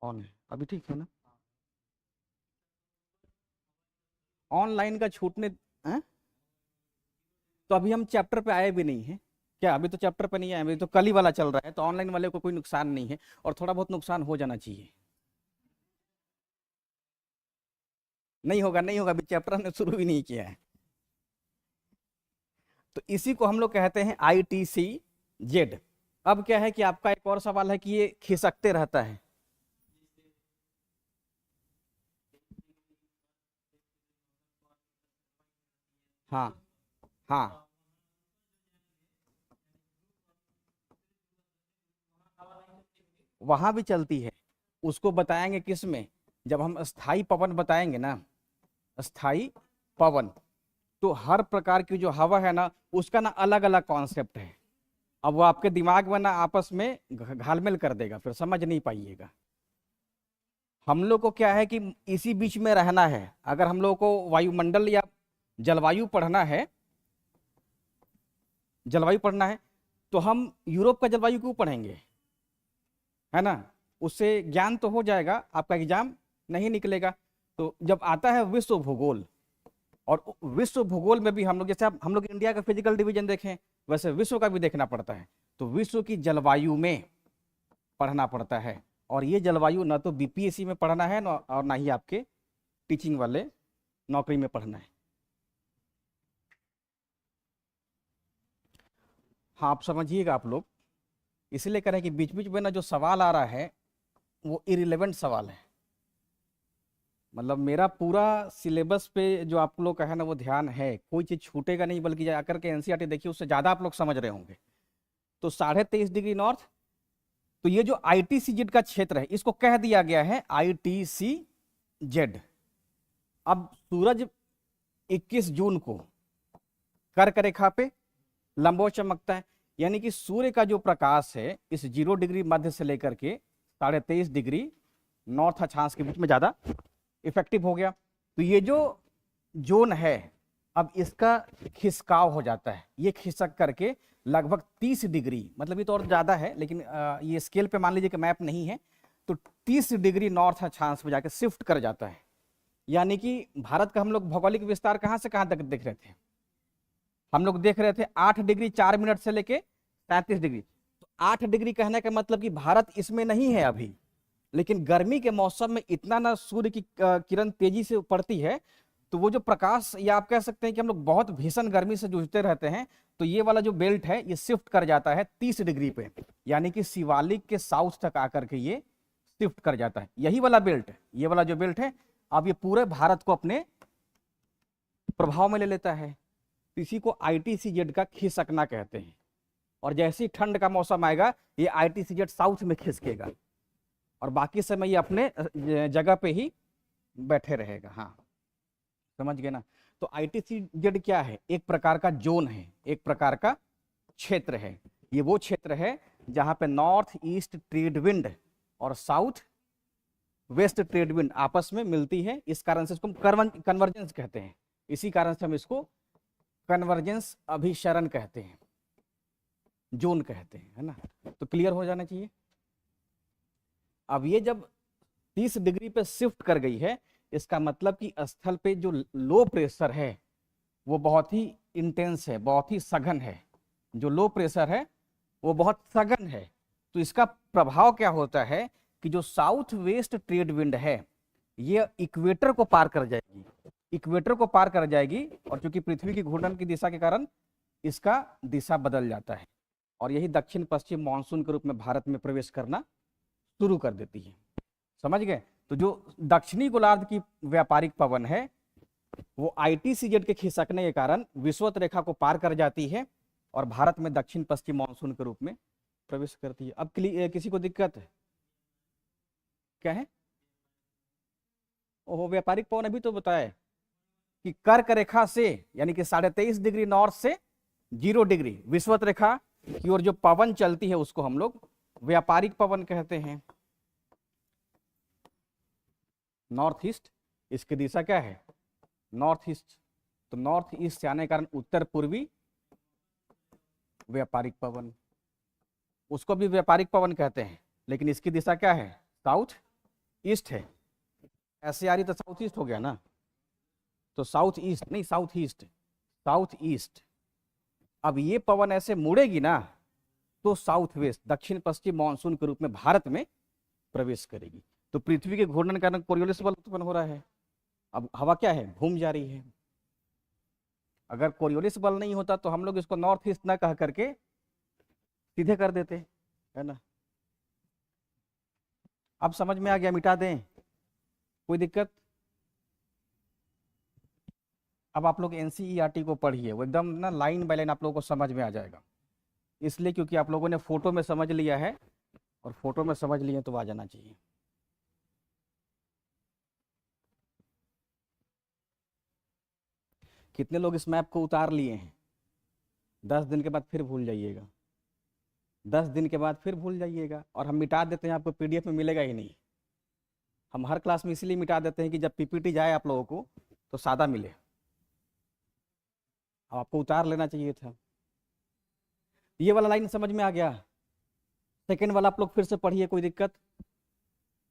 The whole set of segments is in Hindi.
ऑन है अभी, ठीक है ना? ऑनलाइन का छूटने हैं? तो अभी हम चैप्टर पे आए भी नहीं हैं क्या? अभी तो चैप्टर पे नहीं आए, अभी तो कल ही वाला चल रहा है, तो ऑनलाइन वाले को कोई नुकसान नहीं है, और थोड़ा बहुत नुकसान हो जाना चाहिए। नहीं होगा, नहीं होगा, अभी चैप्टर हमने शुरू भी नहीं किया है। तो इसी को हम लोग कहते हैं ITC-Z। अब क्या है कि आपका एक और सवाल है कि ये खिसकते रहता है। हाँ हाँ, वहां भी चलती है। उसको बताएंगे किस में, जब हम स्थाई पवन बताएंगे ना, स्थाई पवन, तो हर प्रकार की जो हवा है ना, उसका ना अलग अलग कॉन्सेप्ट है। अब वो आपके दिमाग में ना आपस में घालमेल कर देगा, फिर समझ नहीं पाइएगा। हम लोग को क्या है कि इसी बीच में रहना है। अगर हम लोग को वायुमंडल या जलवायु पढ़ना है, जलवायु पढ़ना है, तो हम यूरोप का जलवायु क्यों पढ़ेंगे, है ना? उससे ज्ञान तो हो जाएगा, आपका एग्जाम नहीं निकलेगा। तो जब आता है विश्व भूगोल, और विश्व भूगोल में भी हम लोग, जैसे हम लोग इंडिया का फिजिकल डिवीजन देखें, वैसे विश्व का भी देखना पड़ता है। तो विश्व की जलवायु में पढ़ना पड़ता है, और ये जलवायु ना तो BPSC में पढ़ना है, और ना ही आपके टीचिंग वाले नौकरी में पढ़ना है। हाँ, आप समझिएगा आप लोग, इसलिए कह रहे हैं कि बीच बीच में ना जो सवाल आ रहा है वो इरिलेवेंट सवाल है। मतलब मेरा पूरा सिलेबस पे जो आप लोग का है ना वो ध्यान है, कोई चीज़ छूटेगा नहीं, बल्कि जाकर के NCERT देखिए, उससे ज़्यादा आप लोग समझ रहे होंगे। तो 23.5 डिग्री नॉर्थ, तो ये जो ITC-Z का क्षेत्र है, इसको कह दिया गया है ITC-Z। अब सूरज 21 जून को कर्क रेखा पे लंबवत चमकता है, यानी कि सूर्य का जो प्रकाश है इस 0 डिग्री मध्य से लेकर के 23.5 डिग्री नॉर्थ अक्षांश के बीच में ज्यादा इफेक्टिव हो गया। तो ये जो जोन है, अब इसका खिसकाव हो जाता है, ये खिसक करके लगभग 30 डिग्री, मतलब ये तो और ज्यादा है, लेकिन ये स्केल पे मान लीजिए कि मैप नहीं है, तो 30 डिग्री नॉर्थ अक्षांश में जाकर शिफ्ट कर जाता है। यानी कि भारत का हम लोग भौगोलिक विस्तार कहां से कहां तक देख रहे थे? हम लोग देख रहे थे 8 डिग्री 4 मिनट से लेके 37 डिग्री। तो 8 डिग्री कहने का मतलब कि भारत इसमें नहीं है अभी, लेकिन गर्मी के मौसम में इतना ना सूर्य की किरण तेजी से पड़ती है, तो वो जो प्रकाश, या आप कह सकते हैं कि हम लोग बहुत भीषण गर्मी से जूझते रहते हैं, तो ये वाला जो बेल्ट है ये शिफ्ट कर जाता है 30 डिग्री पे, यानी कि शिवालिक के साउथ तक आकर के ये शिफ्ट कर जाता है। यही वाला बेल्ट, ये वाला जो बेल्ट है, अब ये पूरे भारत को अपने प्रभाव में ले लेता है। तो इसी को ITC-Z का खिसकना कहते हैं। और जैसे ही ठंड का मौसम आएगा, ये ITC-Z साउथ में खिसकेगा, और बाकी समय ये अपने जगह पे ही बैठे रहेगा। हाँ, समझ गए ना? तो ITC-Z क्या है? एक प्रकार का जोन है, एक प्रकार का क्षेत्र है। ये वो क्षेत्र है जहां पे नॉर्थ ईस्ट ट्रेड विंड और साउथ वेस्ट ट्रेड विंड आपस में मिलती है। इस कारण से इसको कन्वर्जेंस कहते हैं, इसी कारण से हम इसको कन्वर्जेंस अभिसरण कहते हैं, जोन कहते हैं, है ना? तो क्लियर हो जाना चाहिए। अब ये जब 30 डिग्री पे शिफ्ट कर गई है, इसका मतलब कि स्थल पे जो लो प्रेशर है वो बहुत ही इंटेंस है, बहुत ही सघन है। जो लो प्रेशर है वो बहुत सघन है। तो इसका प्रभाव क्या होता है कि जो साउथ वेस्ट ट्रेड विंड है ये इक्वेटर को पार कर जाएगी, इक्वेटर को पार कर जाएगी, और चूंकि पृथ्वी की घूर्णन की दिशा के कारण इसका दिशा बदल जाता है, और यही दक्षिण पश्चिम मानसून के रूप में भारत में प्रवेश करना शुरू कर देती है। समझ गए? तो जो दक्षिणी गोलार्ध की व्यापारिक पवन है वो ITC-Z के खिसकने के कारण विषुवत रेखा को पार कर जाती है, और भारत में दक्षिण पश्चिम मानसून के रूप में प्रवेश करती है। अब किसी को दिक्कत है क्या है? ओहो, व्यापारिक पवन अभी तो बताया कि कर्क रेखा से, यानी कि 23.5 डिग्री नॉर्थ से 0 डिग्री विषुवत रेखा की ओर जो पवन चलती है उसको हम लोग व्यापारिक पवन कहते हैं। नॉर्थ ईस्ट, इसकी दिशा क्या है? North east. तो नॉर्थ ईस्ट से आने के कारण उत्तर पूर्वी व्यापारिक पवन, उसको भी व्यापारिक पवन कहते हैं, लेकिन इसकी दिशा क्या है? साउथ ईस्ट है, ऐसे आ रही तो साउथ ईस्ट हो गया ना, तो साउथ ईस्ट नहीं, साउथ ईस्ट, साउथ ईस्ट। अब ये पवन ऐसे मुड़ेगी ना तो साउथ वेस्ट, दक्षिण पश्चिम मानसून के रूप में भारत में प्रवेश करेगी। तो पृथ्वी के घूर्णन के कारण कोरियोलिस बल उत्पन्न हो रहा है। अब हवा क्या है, घूम जा रही है। अगर कोरियोलिस बल नहीं होता तो हम लोग इसको नॉर्थ ईस्ट ना कह करके सीधे कर देते, है ना। अब समझ में आ गया, मिटा दें, कोई दिक्कत? अब आप लोग एनसीईआरटी को पढ़िए, वो एकदम ना लाइन बाय लाइन आप लोगों को समझ में आ जाएगा। इसलिए क्योंकि आप लोगों ने फोटो में समझ लिया है, और फोटो में समझ लिए तो आ जाना चाहिए। कितने लोग इस मैप को उतार लिए हैं? 10 दिन के बाद फिर भूल जाइएगा, 10 दिन के बाद फिर भूल जाइएगा, और हम मिटा देते हैं, आपको पीडीएफ में मिलेगा ही नहीं। हम हर क्लास में इसीलिए मिटा देते हैं कि जब पीपीटी जाए आप लोगों को तो सादा मिले। अब आपको उतार लेना चाहिए था। ये वाला लाइन समझ में आ गया? सेकेंड वाला आप लोग फिर से पढ़िए, कोई दिक्कत?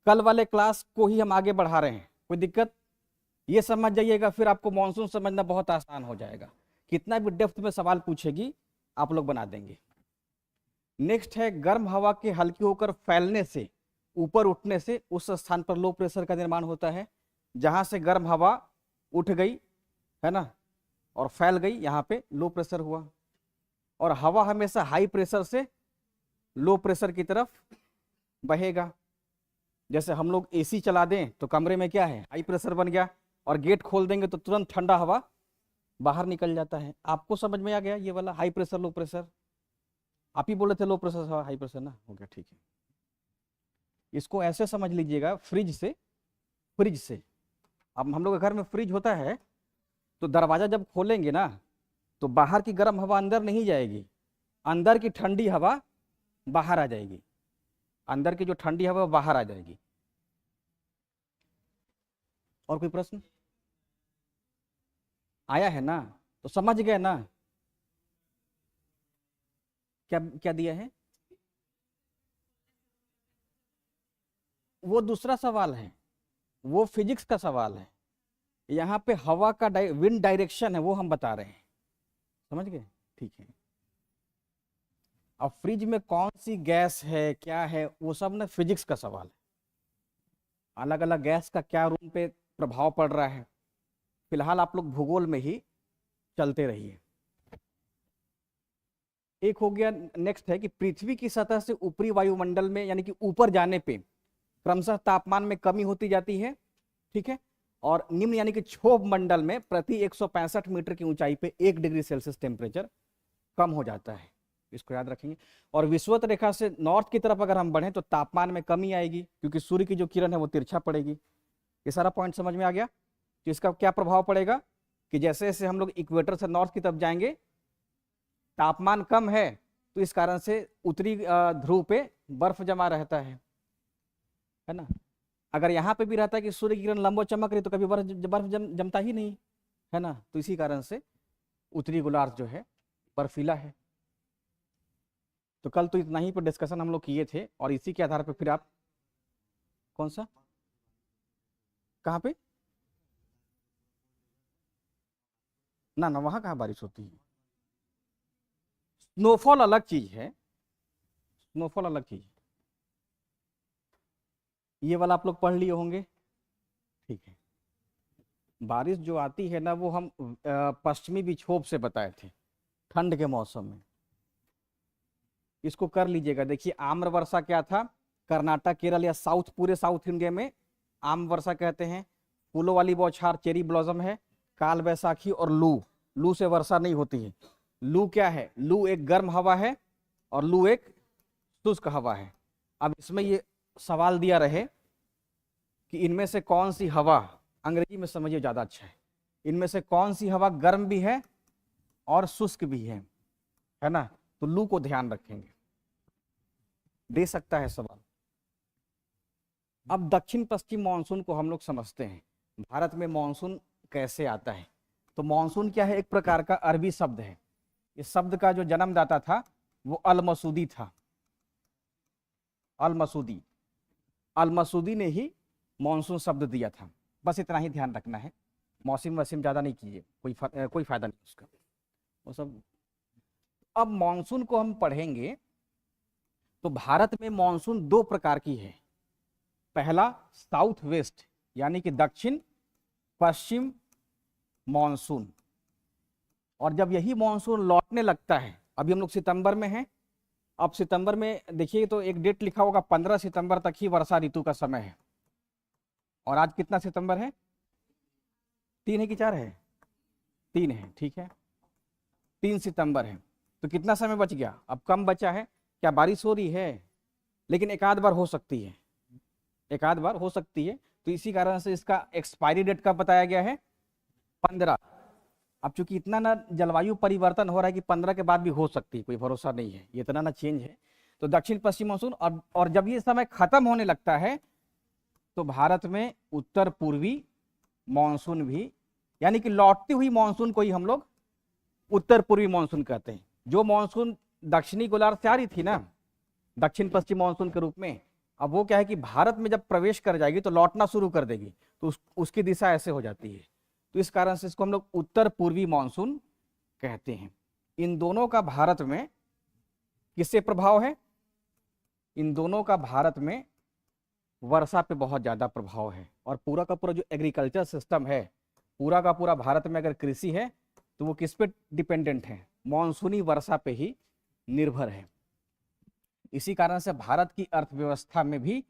कल वाले क्लास को ही हम आगे बढ़ा रहे हैं, कोई दिक्कत? ये समझ जाइएगा, फिर आपको मानसून समझना बहुत आसान हो जाएगा। कितना भी डेप्थ में सवाल पूछेगी आप लोग बना देंगे। नेक्स्ट है, गर्म हवा के हल्की होकर फैलने से, ऊपर उठने से उस स्थान पर लो प्रेशर का निर्माण होता है। जहां से गर्म हवा उठ गई, है ना, और फैल गई, यहाँ पे लो प्रेशर हुआ। और हवा हमेशा हाई प्रेशर से लो प्रेशर की तरफ बहेगा। जैसे हम लोग एसी चला दें तो कमरे में क्या है, हाई प्रेशर बन गया, और गेट खोल देंगे तो तुरंत ठंडा हवा बाहर निकल जाता है। आपको समझ में आ गया ये वाला हाई प्रेशर लो प्रेशर? आप ही बोले थे लो प्रेशर हाई प्रेशर ना, हो गया, ठीक है। इसको ऐसे समझ लीजिएगा, फ्रिज से, फ्रिज से, अब हम लोग के घर में फ्रिज होता है, तो दरवाजा जब खोलेंगे ना तो बाहर की गर्म हवा अंदर नहीं जाएगी, अंदर की ठंडी हवा बाहर आ जाएगी, अंदर की जो ठंडी हवा बाहर आ जाएगी। और कोई प्रश्न आया है ना? तो समझ गए ना क्या क्या दिया है? वो दूसरा सवाल है, वो फिजिक्स का सवाल है। यहाँ पे हवा का विंड डायरेक्शन है, वो हम बता रहे हैं, समझ गए? ठीक है। अब फ्रिज में कौन सी गैस है, क्या है, वो सब ना फिजिक्स का सवाल है। अलग अलग गैस का क्या रूम पे प्रभाव पड़ रहा है। फिलहाल आप लोग भूगोल में ही चलते रहिए। एक हो गया, नेक्स्ट है कि पृथ्वी की सतह से ऊपरी वायुमंडल में, यानी कि ऊपर जाने पे क्रमशः तापमान में कमी होती जाती है, ठीक है। और निम्न यानी कि क्षोभ मंडल में प्रति 165 मीटर की ऊंचाई पे 1 डिग्री सेल्सियस टेम्परेचर कम हो जाता है, इसको याद रखेंगे। और विषुवत रेखा से नॉर्थ की तरफ अगर हम बढ़ें तो तापमान में कमी आएगी, क्योंकि सूर्य की जो किरण है वो तिरछा पड़ेगी। ये सारा पॉइंट समझ में आ गया? तो इसका क्या प्रभाव पड़ेगा कि जैसे जैसे हम लोग इक्वेटर से नॉर्थ की तरफ जाएंगे, तापमान कम है, तो इस कारण से उत्तरी ध्रुव पे बर्फ जमा रहता है ना। अगर यहाँ पे भी रहता है कि सूर्य की किरण लंबो चमक रही तो कभी बर्फ जमता ही नहीं, है ना। तो इसी कारण से उत्तरी गोलार्ध जो है बर्फीला है। तो कल तो इतना ही पर डिस्कशन हम लोग किए थे, और इसी के आधार पर फिर आप कौन सा, कहाँ पे? ना ना, वहाँ कहाँ बारिश होती है। स्नोफॉल अलग चीज है, स्नोफॉल अलग चीज है। ये वाला आप लोग पढ़ लिए होंगे, ठीक है। बारिश जो आती है ना वो हम पश्चिमी विक्षोभ से बताए थे, ठंड के मौसम में। इसको कर लीजिएगा। देखिए आम्र वर्षा क्या था, कर्नाटक, केरल या साउथ, पूरे साउथ इंडिया में आम वर्षा कहते हैं। फूलों वाली बौछार चेरी ब्लॉसम है। काल बैसाखी और लू, लू से वर्षा नहीं होती है। लू क्या है? लू एक गर्म हवा है और लू एक शुष्क हवा है। अब इसमें ये सवाल दिया रहे कि इनमें से कौन सी हवा, अंग्रेजी में समझिए ज्यादा अच्छा है, इनमें से कौन सी हवा गर्म भी है और शुष्क भी है ना। तो लू को ध्यान रखेंगे, दे सकता है सवाल। अब दक्षिण पश्चिम मानसून को हम लोग समझते हैं, भारत में मानसून कैसे आता है। तो मानसून क्या है? एक प्रकार का अरबी शब्द है। इस शब्द का जो जन्मदाता था वो अल मसूदी था। अल मसूदी, अल मसूदी ने ही मानसून शब्द दिया था। बस इतना ही ध्यान रखना है, मौसम वसीम ज़्यादा नहीं कीजिए, कोई फायदा नहीं उसका, वो सब। अब मानसून को हम पढ़ेंगे तो भारत में मानसून दो प्रकार की है। पहला साउथ वेस्ट यानी कि दक्षिण पश्चिम मानसून, और जब यही मानसून लौटने लगता है, अभी हम लोग सितंबर में हैं, अब सितंबर में देखिए तो एक डेट लिखा होगा 15 सितंबर तक ही वर्षा ऋतु का समय है, और आज कितना सितंबर है? 3 है कि 4 है? 3 है, ठीक है, 3 सितंबर है। तो कितना समय बच गया? अब कम बचा है। क्या बारिश हो रही है? लेकिन एक आध बार हो सकती है, एक आध बार हो सकती है। तो इसी कारण से इसका एक्सपायरी डेट कब बताया गया है? 15। अब चूंकि इतना ना जलवायु परिवर्तन हो रहा है कि 15 के बाद भी हो सकती है, कोई भरोसा नहीं है, ये इतना ना चेंज है। तो दक्षिण पश्चिम मानसून, और जब ये समय खत्म होने लगता है तो भारत में उत्तर पूर्वी मानसून भी, यानी कि लौटती हुई मानसून को ही हम लोग उत्तर पूर्वी मानसून कहते हैं। जो मानसून दक्षिणी गोलार्ध से आ रही थी ना, दक्षिण पश्चिम मानसून के रूप में, अब वो क्या है कि भारत में जब प्रवेश कर जाएगी तो लौटना शुरू कर देगी, तो उसकी दिशा ऐसे हो जाती है। तो इस कारण से इसको हम लोग उत्तर पूर्वी मानसून कहते हैं। इन दोनों का भारत में किससे प्रभाव है? इन दोनों का भारत में वर्षा पे बहुत ज़्यादा प्रभाव है। और पूरा का पूरा जो एग्रीकल्चर सिस्टम है, पूरा का पूरा भारत में अगर कृषि है तो वो किस पे डिपेंडेंट है? मानसूनी वर्षा पे ही निर्भर है। इसी कारण से भारत की अर्थव्यवस्था में भी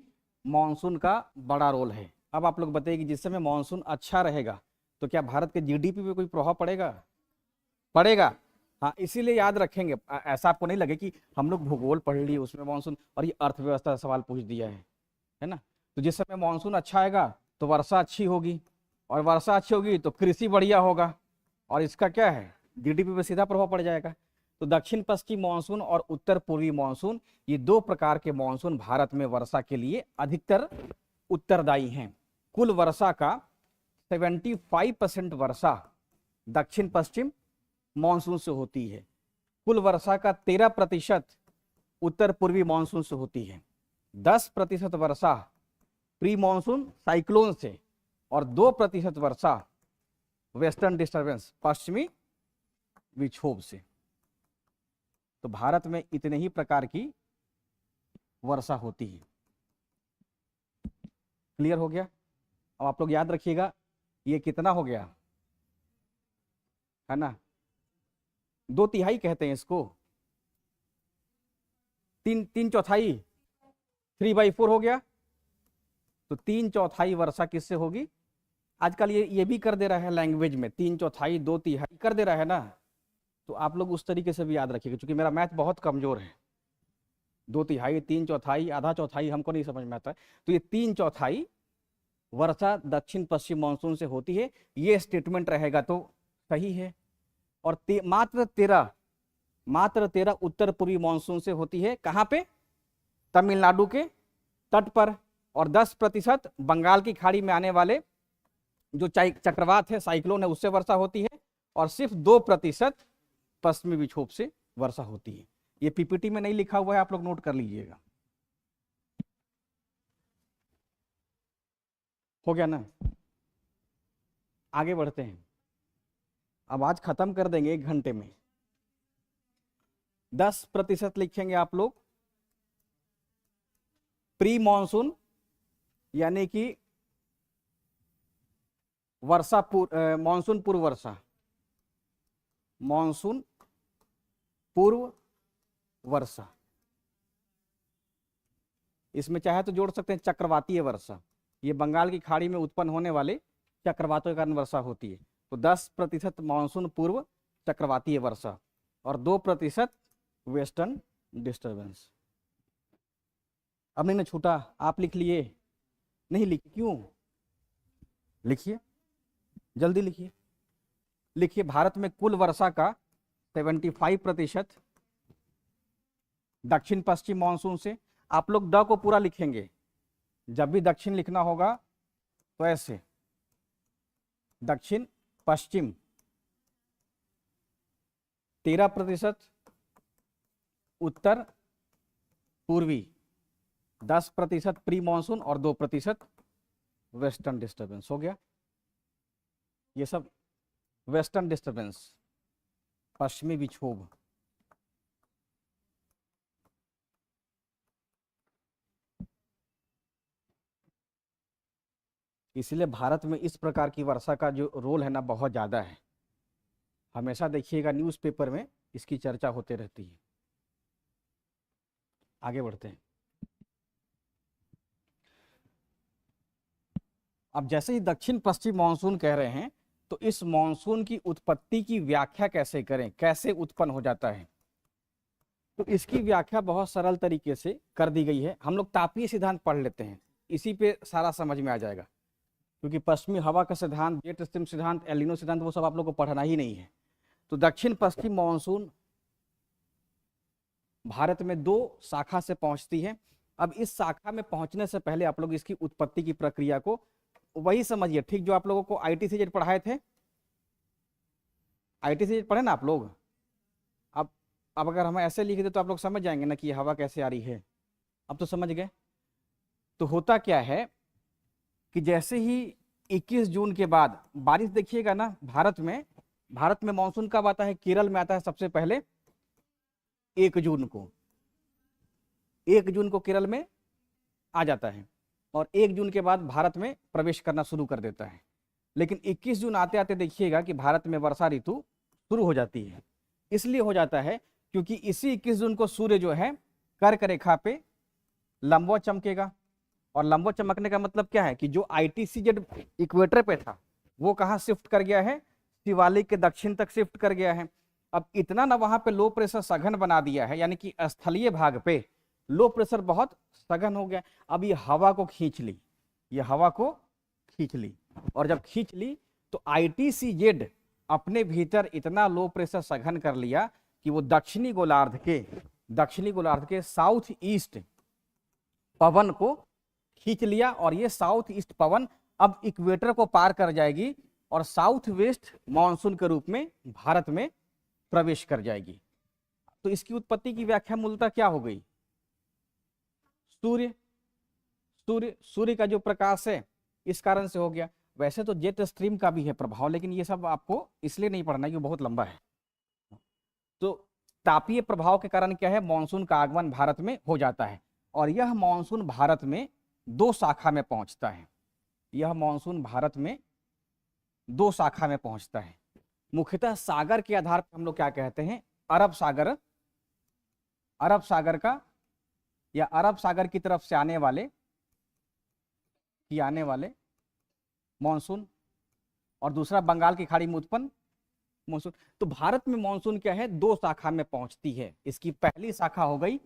मानसून का बड़ा रोल है। अब आप लोग बताइए कि जिस समय मानसून अच्छा रहेगा तो क्या भारत के जीडीपी पे कोई प्रभाव पड़ेगा? पड़ेगा। हाँ, इसीलिए याद रखेंगे, ऐसा आपको नहीं लगे कि हम लोग भूगोल पढ़ लिए उसमें मानसून और ये अर्थव्यवस्था का सवाल पूछ दिया है ना। तो जिस समय मानसून अच्छा आएगा तो वर्षा अच्छी होगी, और वर्षा अच्छी होगी तो कृषि बढ़िया होगा, और इसका क्या है? जीडीपी पे सीधा प्रभाव पड़ जाएगा। तो दक्षिण पश्चिम मानसून और उत्तर पूर्वी मानसून, ये दो प्रकार के मानसून भारत में वर्षा के लिए अधिकतर उत्तरदायी हैं। कुल वर्षा का 75% वर्षा दक्षिण पश्चिम मानसून से होती है। कुल वर्षा का 13% उत्तर पूर्वी मानसून से होती है। 10% वर्षा प्री मानसून साइक्लोन से, और 2% वर्षा वेस्टर्न डिस्टर्बेंस पश्चिमी विक्षोभ से। तो भारत में इतने ही प्रकार की वर्षा होती है। क्लियर हो गया? अब आप लोग याद रखिएगा, ये कितना हो गया है ना? 2/3 कहते हैं इसको, 3/4, 3/4 हो गया। तो 3/4 वर्षा किससे होगी? आजकल ये भी कर दे रहा है लैंग्वेज में, 3/4 2/3 कर दे रहा है ना। तो आप लोग उस तरीके से भी याद रखिएगा, क्योंकि मेरा मैथ बहुत कमजोर है। 2/3 3/4 आधा चौथाई हमको नहीं समझ में आता है। तो ये 3/4 वर्षा दक्षिण पश्चिम मानसून से होती है, ये स्टेटमेंट रहेगा तो सही है। और मात्र 13 उत्तर पूर्वी मानसून से होती है। कहाँ पे? तमिलनाडु के तट पर। और 10% बंगाल की खाड़ी में आने वाले जो चक्रवात है, साइक्लोन है, उससे वर्षा होती है। और सिर्फ 2% पश्चिमी विक्षोभ से वर्षा होती है। ये पीपीटी में नहीं लिखा हुआ है, आप लोग नोट कर लीजिएगा। हो गया ना? आगे बढ़ते हैं। अब आज खत्म कर देंगे 1 घंटे में। 10% लिखेंगे आप लोग प्री मानसून, यानी कि वर्षा मानसून पूर्व वर्षा, मानसून पूर्व वर्षा। इसमें चाहे तो जोड़ सकते हैं चक्रवातीय वर्षा, ये बंगाल की खाड़ी में उत्पन्न होने वाले चक्रवातों के कारण वर्षा होती है। तो 10% मानसून पूर्व चक्रवातीय वर्षा, और 2% वेस्टर्न डिस्टर्बेंस। अब नहीं ना छूटा? आप लिख लिए? नहीं लिखे? क्यों? लिखिए, जल्दी लिखिए। लिखिए, भारत में कुल वर्षा का 75% दक्षिण पश्चिम मानसून से। आप लोग ड को पूरा लिखेंगे, जब भी दक्षिण लिखना होगा तो ऐसे, दक्षिण पश्चिम 13%, उत्तर पूर्वी 10% प्री मानसून, और 2% वेस्टर्न डिस्टर्बेंस हो गया, ये सब वेस्टर्न डिस्टर्बेंस, पश्चिमी विक्षोभ। इसलिए भारत में इस प्रकार की वर्षा का जो रोल है ना बहुत ज़्यादा है। हमेशा देखिएगा न्यूज़पेपर में इसकी चर्चा होते रहती है। आगे बढ़ते हैं। अब जैसे ही दक्षिण पश्चिम मानसून कह रहे हैं, तो इस मानसून की उत्पत्ति की व्याख्या कैसे करें, कैसे उत्पन्न हो जाता है? तो इसकी व्याख्या बहुत सरल तरीके से कर दी गई है। हम लोग तापीय सिद्धांत पढ़ लेते हैं, इसी पे सारा समझ में आ जाएगा, क्योंकि पश्चिमी हवा का सिद्धांत, जेट स्ट्रीम सिद्धांत, एलिनो सिद्धांत, वो सब आप लोग को पढ़ना ही नहीं है। तो दक्षिण पश्चिम मानसून भारत में 2 शाखा से पहुंचती है। अब इस शाखा में पहुंचने से पहले आप लोग इसकी उत्पत्ति की प्रक्रिया को वही समझिए, ठीक जो आप लोगों को ITCZ पढ़ाए थे, ITCZ पढ़े ना आप लोग। अब अगर हम ऐसे लिख दे तो आप लोग समझ जाएंगे ना कि ये हवा कैसे आ रही है। अब तो समझ गए। तो होता क्या है कि जैसे ही 21 जून के बाद बारिश, देखिएगा ना भारत में मानसून कब आता है? केरल में आता है सबसे पहले 1 जून को। 1 जून को केरल में आ जाता है और 1 जून के बाद भारत में प्रवेश करना शुरू कर देता है। लेकिन 21 जून आते आते देखिएगा कि भारत में वर्षा ऋतु शुरू हो जाती है। इसलिए हो जाता है क्योंकि इसी 21 जून को सूर्य जो है कर्क रेखा पे लंबवत चमकेगा। और लंबवत चमकने का मतलब क्या है कि जो ITCZ इक्वेटर पे था वो कहाँ शिफ्ट कर गया है? शिवालिक के दक्षिण तक शिफ्ट कर गया है। अब इतना ना वहां पे लो प्रेशर सघन बना दिया है, यानी कि स्थलीय भाग पे लो प्रेशर बहुत सघन हो गया। अब ये हवा को खींच ली, ये हवा को खींच ली, और जब खींच ली तो ITCZ अपने भीतर इतना लो प्रेशर सघन कर लिया कि वो दक्षिणी गोलार्ध के साउथ ईस्ट पवन को खींच लिया। और ये साउथ ईस्ट पवन अब इक्वेटर को पार कर जाएगी और साउथ वेस्ट मानसून के रूप में भारत में प्रवेश कर जाएगी। तो इसकी उत्पत्ति की व्याख्या मूलतः क्या हो गई? सूर्य का जो प्रकाश है इस कारण से हो गया। वैसे तो जेट स्ट्रीम का भी है प्रभाव, लेकिन ये सब आपको इसलिए नहीं पढ़ना, ये बहुत लंबा है। तो तापीय प्रभाव के कारण क्या है? मानसून का आगमन भारत में हो जाता है और यह मानसून भारत में 2 शाखा में पहुंचता है। यह मानसून भारत में 2 शाखा में पहुंचता है। मुख्यतः सागर के आधार पर हम लोग क्या कहते हैं? अरब सागर का या अरब सागर की तरफ से आने वाले मानसून, और दूसरा बंगाल की खाड़ी में उत्पन्न मानसून। तो भारत में मानसून क्या है? 2 शाखा में पहुंचती है। इसकी पहली शाखा हो गई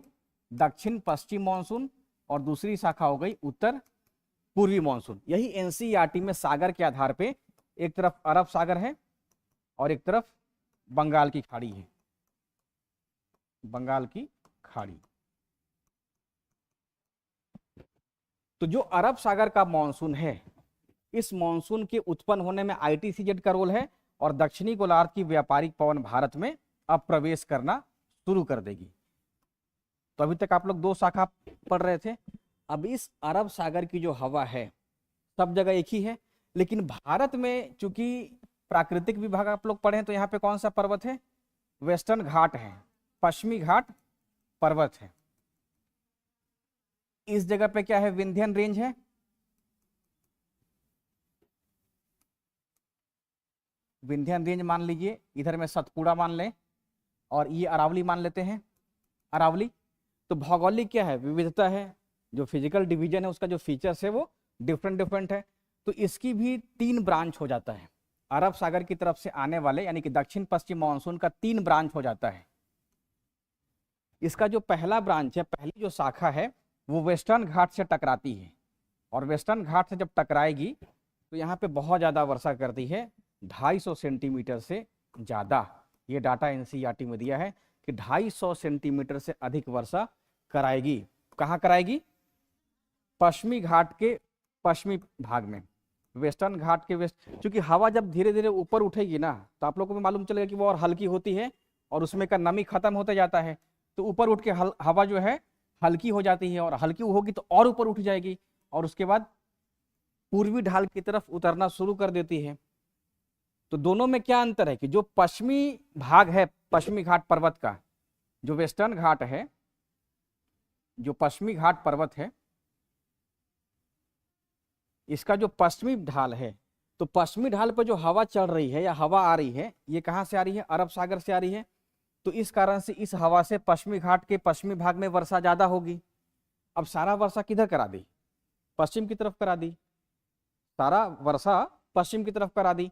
दक्षिण पश्चिम मानसून और दूसरी शाखा हो गई उत्तर पूर्वी मानसून। यही NCERT में सागर के आधार पे एक तरफ अरब सागर है और एक तरफ बंगाल की खाड़ी है, बंगाल की खाड़ी। तो जो अरब सागर का मानसून है, इस मानसून के उत्पन्न होने में ITCZ का रोल है और दक्षिणी गोलार्ध की व्यापारिक पवन भारत में अब प्रवेश करना शुरू कर देगी। तो अभी तक आप लोग 2 शाखा पढ़ रहे थे। अब इस अरब सागर की जो हवा है सब जगह एक ही है, लेकिन भारत में चूंकि प्राकृतिक विभाग आप लोग पढ़े हैं, तो यहाँ पे कौन सा पर्वत है? वेस्टर्न घाट है, पश्चिमी घाट पर्वत है। इस जगह पे क्या है? विंध्यन रेंज है। विंध्यन रेंज मान लीजिए, इधर में सतपुड़ा मान लें और ये अरावली मान लेते हैं, अरावली। तो भौगोलिक क्या है? विविधता है। जो फिजिकल डिवीजन है उसका जो फीचर्स है वो डिफरेंट है। तो इसकी भी 3 ब्रांच हो जाता है। अरब सागर की तरफ से आने वाले यानी कि दक्षिण पश्चिम मानसून का 3 ब्रांच हो जाता है। इसका जो पहला ब्रांच है, पहली जो शाखा है, वो वेस्टर्न घाट से टकराती है और वेस्टर्न घाट से जब टकराएगी तो यहाँ पे बहुत ज़्यादा वर्षा करती है, 250 सेंटीमीटर से ज़्यादा। ये डाटा NCERT में दिया है कि 250 सेंटीमीटर से अधिक वर्षा कराएगी। कहाँ कराएगी? पश्चिमी घाट के पश्चिमी भाग में, वेस्टर्न घाट के वेस्ट। क्योंकि हवा जब धीरे धीरे ऊपर उठेगी ना, तो आप लोगों को भी मालूम चलेगा कि वो और हल्की होती है और उसमें का नमी खत्म होता जाता है। तो ऊपर उठ के हवा जो है हल्की हो जाती है और हल्की होगी तो और ऊपर उठ जाएगी और उसके बाद पूर्वी ढाल की तरफ उतरना शुरू कर देती है। तो दोनों में क्या अंतर है कि जो पश्चिमी भाग है पश्चिमी घाट पर्वत का, जो वेस्टर्न घाट है, जो पश्चिमी घाट पर्वत है, इसका जो पश्चिमी ढाल है, तो पश्चिमी ढाल पर जो हवा चल रही है या हवा आ रही है, ये कहाँ से आ रही है? अरब सागर से आ रही है। तो इस कारण से इस हवा से पश्चिमी घाट के पश्चिमी भाग में वर्षा ज्यादा होगी। अब सारा वर्षा किधर करा दी? पश्चिम की तरफ करा दी, सारा वर्षा पश्चिम की तरफ करा दी।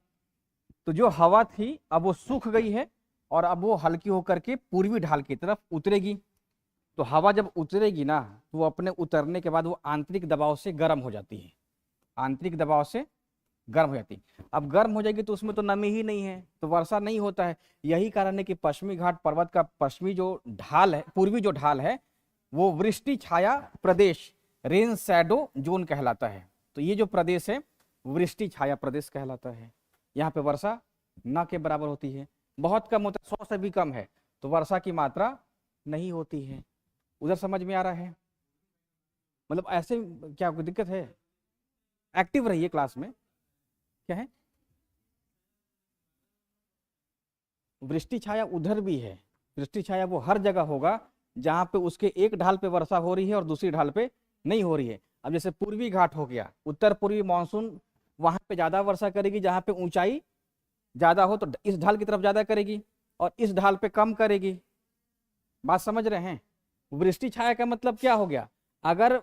तो जो हवा थी अब वो सूख गई है और अब वो हल्की होकर के पूर्वी ढाल की तरफ उतरेगी। तो हवा जब उतरेगी ना, तो वो अपने उतरने के बाद वो आंतरिक दबाव से गर्म हो जाती है, आंतरिक दबाव से गर्म हो जाती है। अब गर्म हो जाएगी तो उसमें तो नमी ही नहीं है, तो वर्षा नहीं होता है। यही कारण है कि पश्चिमी घाट पर्वत का पश्चिमी जो ढाल है, पूर्वी जो ढाल है, वो वृष्टि छाया प्रदेश, रेन शैडो जोन कहलाता है। तो ये जो प्रदेश है वृष्टि छाया प्रदेश कहलाता है। यहाँ पे वर्षा न के बराबर होती है, बहुत कम होता है, 100 से भी कम है तो वर्षा की मात्रा नहीं होती है। उधर समझ में आ रहा है? मतलब ऐसे क्या कोई दिक्कत है? एक्टिव रहिए क्लास में। क्या है? वृष्टि छाया उधर भी है, वृष्टि छाया वो हर जगह होगा जहां पे उसके एक ढाल पे वर्षा हो रही है और दूसरी ढाल पे नहीं हो रही है। अब जैसे पूर्वी घाट हो गया, उत्तर पूर्वी मानसून वहां पे ज्यादा वर्षा करेगी जहां पे ऊंचाई ज्यादा हो, तो इस ढाल की तरफ ज्यादा करेगी और इस ढाल पे कम करेगी। बात समझ रहे हैं? वृष्टि छाया का मतलब क्या हो गया? अगर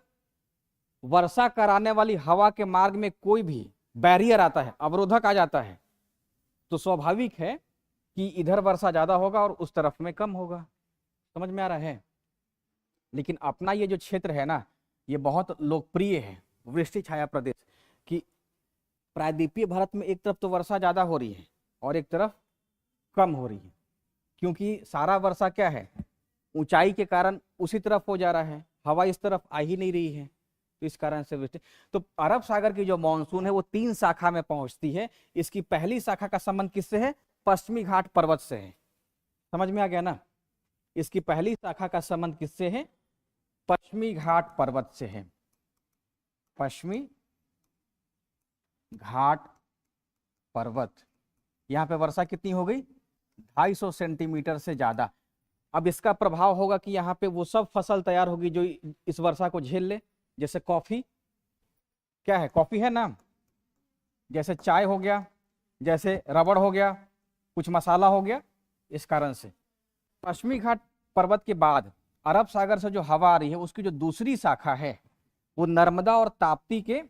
वर्षा कराने वाली हवा के मार्ग में कोई भी बैरियर आता है, अवरोधक आ जाता है, तो स्वाभाविक है कि इधर वर्षा ज्यादा होगा और उस तरफ में कम होगा। समझ में आ रहा है? लेकिन अपना ये जो क्षेत्र है ना, ये बहुत लोकप्रिय है, वृष्टि छाया प्रदेश की। प्रायद्वीपीय भारत में एक तरफ तो वर्षा ज्यादा हो रही है और एक तरफ कम हो रही है, क्योंकि सारा वर्षा क्या है, ऊंचाई के कारण उसी तरफ हो जा रहा है, हवा इस तरफ आ ही नहीं रही है, तो इस कारण से वृष्टि। तो अरब सागर की जो मानसून है वो 3 शाखा में पहुंचती है। इसकी पहली शाखा का संबंध किससे है? पश्चिमी घाट पर्वत से है। समझ में आ गया ना? इसकी पहली शाखा का संबंध किससे है? पश्चिमी घाट पर्वत से है। पश्चिमी घाट पर्वत, यहाँ पे वर्षा कितनी हो गई? 250 सेंटीमीटर से ज्यादा। अब इसका प्रभाव होगा कि यहाँ पे वो सब फसल तैयार होगी जो इस वर्षा को झेल ले। जैसे कॉफी, क्या है? कॉफी है ना, जैसे चाय हो गया, जैसे रबड़ हो गया, कुछ मसाला हो गया। इस कारण से पश्चिमी घाट पर्वत के बाद अरब सागर से जो हवा आ रही है उसकी जो दूसरी शाखा है वो नर्मदा और ताप्ती के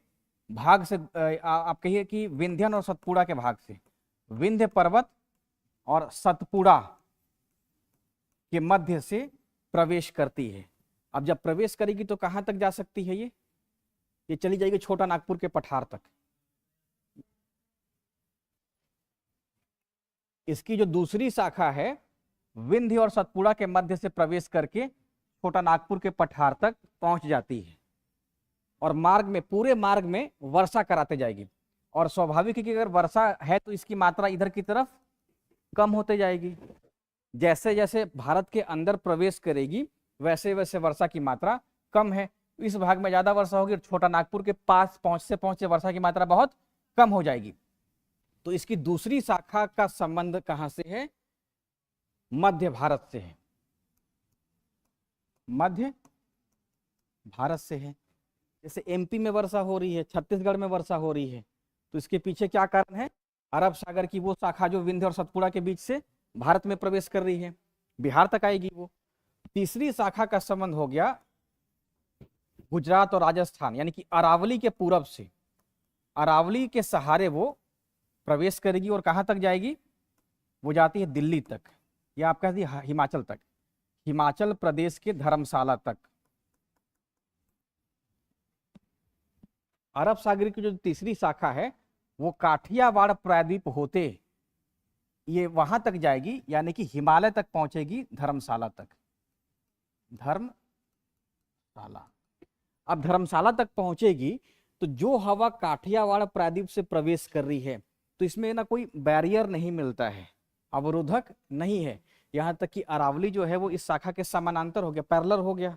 भाग से, आप कहिए कि विंध्यन और सतपुड़ा के भाग से, विंध्य पर्वत और सतपुड़ा के मध्य से प्रवेश करती है। अब जब प्रवेश करेगी तो कहां तक जा सकती है? ये चली जाएगी छोटा नागपुर के पठार तक। इसकी जो दूसरी शाखा है विंध्य और सतपुड़ा के मध्य से प्रवेश करके छोटा नागपुर के पठार तक पहुंच जाती है और मार्ग में, पूरे मार्ग में वर्षा कराते जाएगी। और स्वाभाविक है कि अगर वर्षा है तो इसकी मात्रा इधर की तरफ कम होते जाएगी। जैसे जैसे भारत के अंदर प्रवेश करेगी वैसे वैसे वर्षा की मात्रा कम है। इस भाग में ज्यादा वर्षा होगी और छोटा नागपुर के पास पहुंचते पहुंचते वर्षा की मात्रा बहुत कम हो जाएगी। तो इसकी दूसरी शाखा का संबंध कहां से है? मध्य भारत से है, मध्य भारत से है। जैसे एमपी में वर्षा हो रही है, छत्तीसगढ़ में वर्षा हो रही है, तो इसके पीछे क्या कारण है? अरब सागर की वो शाखा जो विंध्य और सतपुड़ा के बीच से भारत में प्रवेश कर रही है, बिहार तक आएगी वो। तीसरी शाखा का संबंध हो गया गुजरात और राजस्थान, यानी कि अरावली के पूरब से, अरावली के सहारे वो प्रवेश करेगी और कहां तक जाएगी? वो जाती है दिल्ली तक, या आप कह दी हिमाचल तक, हिमाचल प्रदेश के धर्मशाला तक। अरब सागर की जो तीसरी शाखा है वो काठियावाड़ प्रायद्वीप होते ये वहां तक जाएगी, यानी कि हिमालय तक पहुंचेगी, धर्मशाला तक, धर्मशाला। अब धर्मशाला तक पहुंचेगी तो जो हवा काठियावाड़ प्रायद्वीप से प्रवेश कर रही है तो इसमें ना कोई बैरियर नहीं मिलता है, अवरोधक नहीं है। यहां तक कि अरावली जो है वो इस शाखा के समानांतर हो गया, पैरेलल हो गया।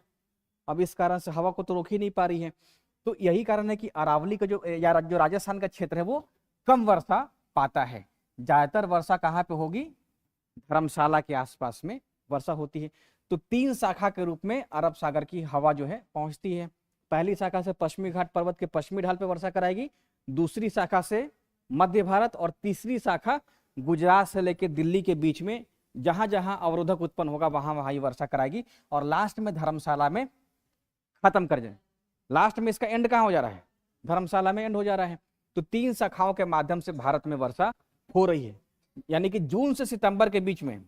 अब इस कारण से हवा को तो रोक ही नहीं पा रही है। तो यही कारण है कि अरावली का जो राजस्थान का क्षेत्र है वो कम वर्षा पाता है। ज्यादातर वर्षा कहाँ पे होगी? धर्मशाला के आसपास में वर्षा होती है। तो 3 शाखा के रूप में अरब सागर की हवा जो है पहुंचती है। पहली शाखा से पश्चिमी घाट पर्वत के पश्चिमी ढाल पे वर्षा कराएगी, दूसरी शाखा से मध्य भारत, और तीसरी शाखा गुजरात से लेकर दिल्ली के बीच में जहां जहां अवरोधक उत्पन्न होगा वहां वहां ये वर्षा कराएगी, और लास्ट में धर्मशाला में खत्म कर जाए। लास्ट में इसका एंड कहाँ हो जा रहा है? धर्मशाला में एंड हो जा रहा है। तो 3 शाखाओं के माध्यम से भारत में वर्षा हो रही है। यानी कि जून से सितंबर के बीच में,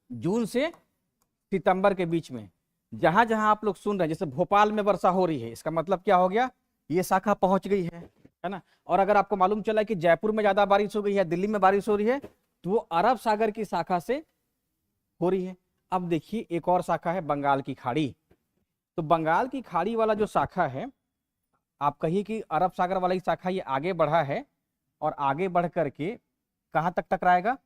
जून से सितंबर के बीच में जहां जहां आप लोग सुन रहे हैं, जैसे भोपाल में वर्षा हो रही है, इसका मतलब क्या हो गया? ये शाखा पहुंच गई है ना। और अगर आपको मालूम चला कि जयपुर में ज्यादा बारिश हो गई है, दिल्ली में बारिश हो रही है, तो वो अरब सागर की शाखा से हो रही है। अब देखिए एक और शाखा है बंगाल की खाड़ी। तो बंगाल की खाड़ी वाला जो शाखा है, आप कहिए कि अरब सागर वाला ही शाखा ये आगे बढ़ा है, और आगे बढ़ करके कहां तक टकराएगा?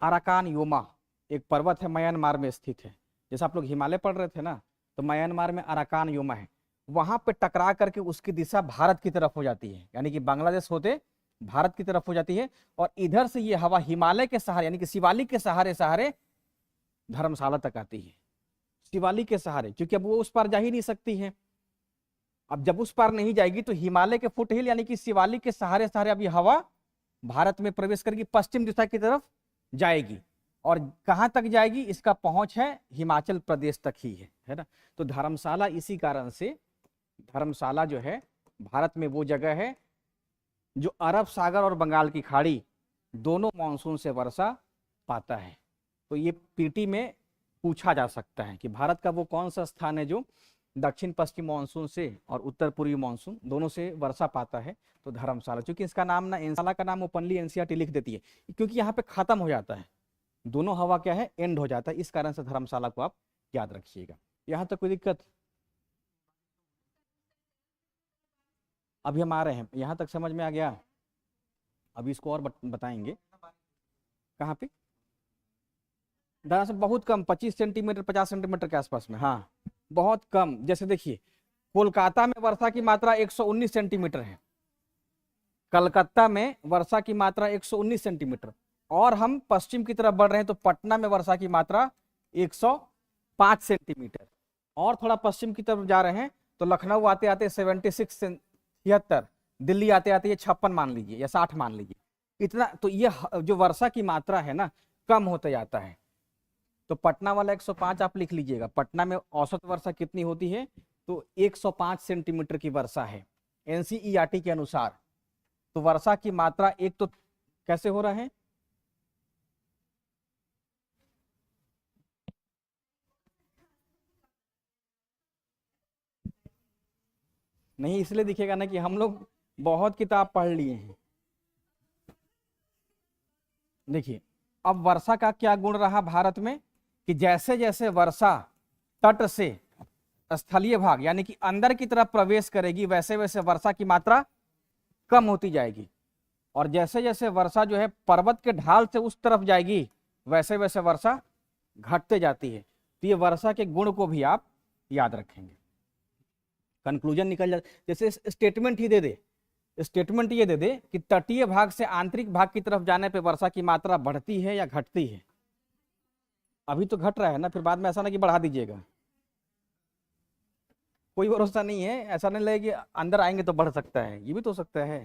अराकान योमा एक पर्वत है, म्यांमार में स्थित है। जैसे आप लोग हिमालय पढ़ रहे थे ना, तो म्यांमार में अराकान योमा है, वहां पे टकरा करके उसकी दिशा भारत की तरफ हो जाती है, यानी कि बांग्लादेश होते भारत की तरफ हो जाती है। और इधर से ये हवा हिमालय के सहारे, यानी कि शिवालिक के सहारे सहारे धर्मशाला तक आती है। शिवालिक के सहारे, क्योंकि अब वो उस पार जा ही नहीं सकती है। अब जब उस पार नहीं जाएगी तो हिमालय के फुटहिल यानी कि शिवालिक के सहारे सहारे अब ये हवा भारत में प्रवेश करेगी, पश्चिम दिशा की तरफ जाएगी। और कहां तक जाएगी? इसका पहुंच है हिमाचल प्रदेश तक ही है ना। तो धर्मशाला इसी कारण से, धर्मशाला जो है भारत में वो जगह है जो अरब सागर और बंगाल की खाड़ी दोनों मानसून से वर्षा पाता है। तो ये पीटी में पूछा जा सकता है कि भारत का वो कौन सा स्थान है जो दक्षिण पश्चिम मानसून से और उत्तर पूर्वी मानसून दोनों से वर्षा पाता है। तो धर्मशाला, क्योंकि इसका नाम ना, एनशाला का नाम ओपनली एनसीईआरटी लिख देती है, क्योंकि यहाँ पे खत्म हो जाता है, दोनों हवा क्या है? एंड हो जाता है। इस कारण से धर्मशाला को आप याद रखिएगा। यहाँ तक कोई दिक्कत? अभी हम आ रहे हैं, यहाँ तक समझ में आ गया? अभी इसको और बताएंगे। कहाँ पे? दरअसल बहुत कम, 25 सेंटीमीटर 50 सेंटीमीटर के आसपास में, हाँ बहुत कम। जैसे देखिए कोलकाता में वर्षा की मात्रा 119 सेंटीमीटर है, कलकत्ता में वर्षा की मात्रा 119 सेंटीमीटर, और हम पश्चिम की तरफ बढ़ रहे हैं तो पटना में वर्षा की मात्रा 105 सेंटीमीटर, और थोड़ा पश्चिम की तरफ जा रहे हैं तो लखनऊ आते आते 76 दिल्ली आते आते ये 56 मान लीजिए या 60 मान लीजिए, इतना। तो ये जो वर्षा की मात्रा है ना कम होते जाता है। तो पटना वाला 105 आप लिख लीजिएगा। पटना में औसत वर्षा कितनी होती है? तो 105 सेंटीमीटर की वर्षा है एनसीईआरटी के अनुसार। तो वर्षा की मात्रा एक तो कैसे हो रहा है? नहीं, इसलिए दिखेगा ना कि हम लोग बहुत किताब पढ़ लिए हैं। देखिए अब वर्षा का क्या गुण रहा भारत में कि जैसे जैसे वर्षा तट से स्थलीय भाग यानी कि अंदर की तरफ प्रवेश करेगी, वैसे वैसे वर्षा की मात्रा कम होती जाएगी, और जैसे जैसे वर्षा जो है पर्वत के ढाल से उस तरफ जाएगी, वैसे वैसे वर्षा घटते जाती है। तो ये वर्षा के गुण को भी आप याद रखेंगे। कंक्लूजन निकल जाए, जैसे स्टेटमेंट ही दे दे, स्टेटमेंट ये दे दे कि तटीय भाग से आंतरिक भाग की तरफ जाने पे वर्षा की मात्रा बढ़ती है या घटती है। अभी तो घट रहा है ना, फिर बाद में ऐसा ना कि बढ़ा दीजिएगा, कोई भरोसा नहीं है। ऐसा नहीं लगे कि अंदर आएंगे तो बढ़ सकता है, ये भी तो हो सकता है।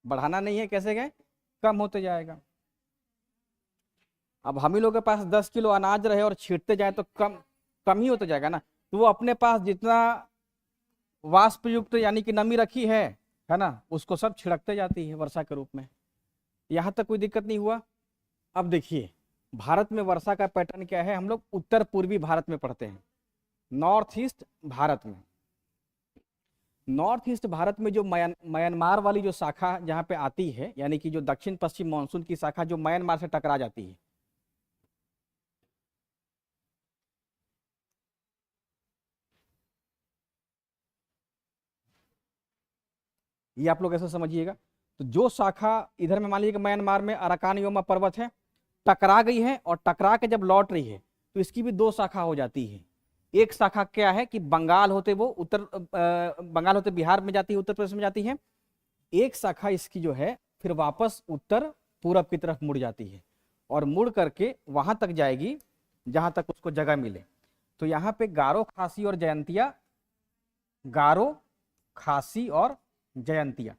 बढ़ाना नहीं है, कैसे गए? कम होते जाएगा। अब हम ही लोग के पास 10 किलो अनाज रहे और छींटते जाए तो कम कम ही होता जाएगा ना। तो वो अपने पास जितना वाष्पयुक्त यानी कि नमी रखी है ना, उसको सब छिड़कते जाती है वर्षा के रूप में। यहाँ तक कोई दिक्कत नहीं हुआ। अब देखिए भारत में वर्षा का पैटर्न क्या है, हम लोग उत्तर पूर्वी भारत में पढ़ते हैं, नॉर्थ ईस्ट भारत में। नॉर्थ ईस्ट भारत में जो म्यांमार वाली जो शाखा जहाँ पे आती है, यानी कि जो दक्षिण पश्चिम मानसून की शाखा जो म्यांमार से टकरा जाती है, ये आप लोग ऐसा समझिएगा। तो जो शाखा इधर में मान लीजिए कि म्यांमार में अराकान योमा पर्वत है, टकरा गई है, और टकरा के जब लौट रही है तो इसकी भी 2 शाखा हो जाती है। एक शाखा क्या है कि बंगाल होते वो बंगाल होते बिहार में जाती है, उत्तर प्रदेश में जाती है। एक शाखा इसकी जो है फिर वापस उत्तर पूरब की तरफ मुड़ जाती है और मुड़ करके वहां तक जाएगी जहां तक उसको जगह मिले। तो यहाँ पे गारो, खासी और जयंतिया, गारो, खासी और जयंतिया।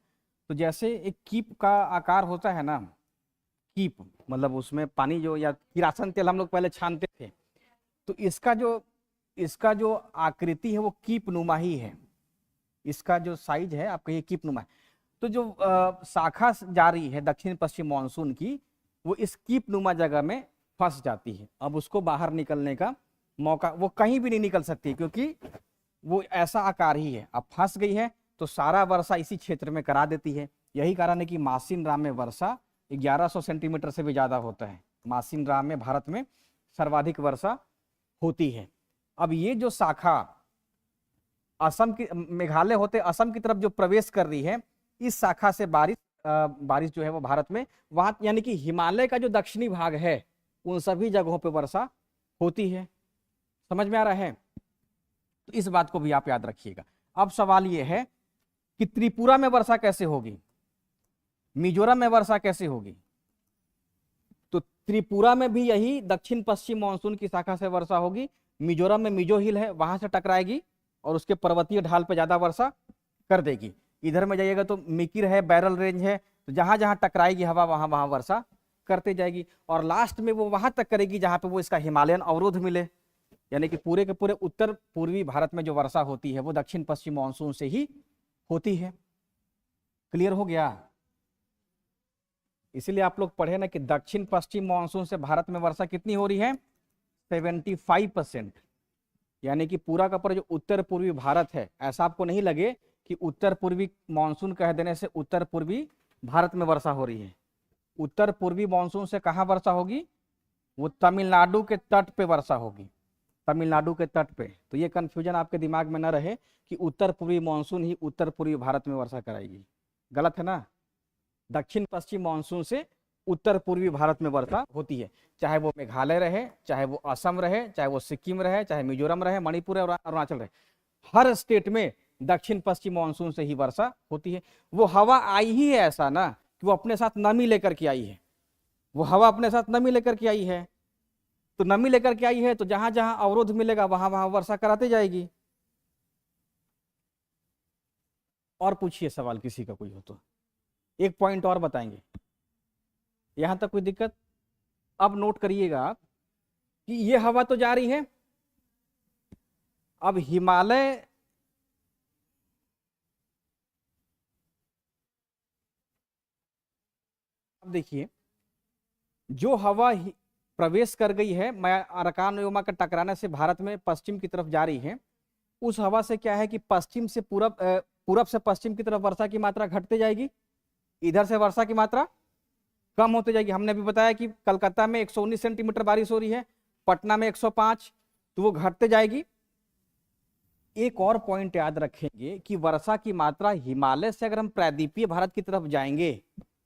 तो जैसे एक कीप का आकार होता है ना, कीप मतलब उसमें पानी जो या किरासन तेल हम लोग पहले छानते थे, तो इसका जो आकृति है वो कीप नुमा ही है। इसका जो साइज है आपका ये कीप नुमा है। तो जो शाखा जा रही है दक्षिण पश्चिम मानसून की, वो इस कीप नुमा जगह में फंस जाती है। अब उसको बाहर निकलने का मौका, वो कहीं भी नहीं निकल सकती क्योंकि वो ऐसा आकार ही है। अब फंस गई है तो सारा वर्षा इसी क्षेत्र में करा देती है। यही कारण है कि मासिन राम में वर्षा 1100 सेंटीमीटर से भी ज्यादा होता है। मासिन राम में भारत में सर्वाधिक वर्षा होती है। अब ये जो शाखा असम की, मेघालय होते असम की तरफ जो प्रवेश कर रही है, इस शाखा से बारिश जो है वो भारत में वहां यानी कि हिमालय का जो दक्षिणी भाग है उन सभी जगहों पे वर्षा होती है। समझ में आ रहा है? तो इस बात को भी आप याद रखिएगा। अब सवाल ये है कि त्रिपुरा में वर्षा कैसे होगी, मिजोरम में वर्षा कैसे होगी? तो त्रिपुरा में भी यही दक्षिण पश्चिम मानसून की शाखा से वर्षा होगी। मिजोरम में मिजो हिल है, वहां से टकराएगी और उसके पर्वतीय ढाल पर ज्यादा वर्षा कर देगी। इधर में जाइएगा तो मिकिर है, बैरल रेंज है, तो जहां जहां टकराएगी हवा वहां वहां वर्षा करते जाएगी। और लास्ट में वो वहां तक करेगी जहां पे वो इसका हिमालयन अवरोध मिले। यानी कि पूरे के पूरे उत्तर पूर्वी भारत में जो वर्षा होती है वो दक्षिण पश्चिम मानसून से ही होती है। क्लियर हो गया? इसीलिए आप लोग पढ़े ना कि दक्षिण पश्चिम मानसून से भारत में वर्षा कितनी हो रही है? 75%। यानी कि पूरा का पूरा जो उत्तर पूर्वी भारत है, ऐसा आपको नहीं लगे कि उत्तर पूर्वी मानसून कह देने से उत्तर पूर्वी भारत में वर्षा हो रही है। उत्तर पूर्वी मानसून से कहाँ वर्षा होगी? वो तमिलनाडु के तट पे वर्षा होगी, तमिलनाडु के तट पे। तो ये कंफ्यूजन आपके दिमाग में न रहे कि उत्तर पूर्वी मानसून ही उत्तर पूर्वी भारत में वर्षा कराएगी। गलत है ना। दक्षिण पश्चिम मानसून से उत्तर पूर्वी भारत में वर्षा होती है, चाहे वो मेघालय रहे, चाहे वो असम रहे, चाहे वो सिक्किम रहे, चाहे मिजोरम रहे, मणिपुर और अरुणाचल रहे। हर स्टेट में दक्षिण पश्चिम मानसून से ही वर्षा होती है। वो हवा आई ही है ऐसा ना कि वो अपने साथ नमी लेकर के आई है। वो हवा अपने साथ नमी लेकर के आई है, तो नमी लेकर के आई है तो जहां जहां अवरोध मिलेगा वहां वहां वर्षा कराते जाएगी। और पूछिए सवाल किसी का कोई हो तो, एक पॉइंट और बताएंगे। यहां तक कोई दिक्कत? अब नोट करिएगा आप कि ये हवा तो जा रही है। अब हिमालय अब देखिए, जो हवा प्रवेश कर गई है अराकान योमा के टकराने से भारत में पश्चिम की तरफ जा रही है, उस हवा से क्या है कि पश्चिम से पूरब से पश्चिम की तरफ वर्षा की मात्रा घटते जाएगी। इधर से वर्षा की मात्रा कम होते जाएगी। हमने अभी बताया कि कलकत्ता में 119 सेंटीमीटर बारिश हो रही है, पटना में 105, तो वो घटते जाएगी। एक और पॉइंट याद रखेंगे कि वर्षा की मात्रा हिमालय से अगर हम प्रायद्वीपीय भारत की तरफ जाएंगे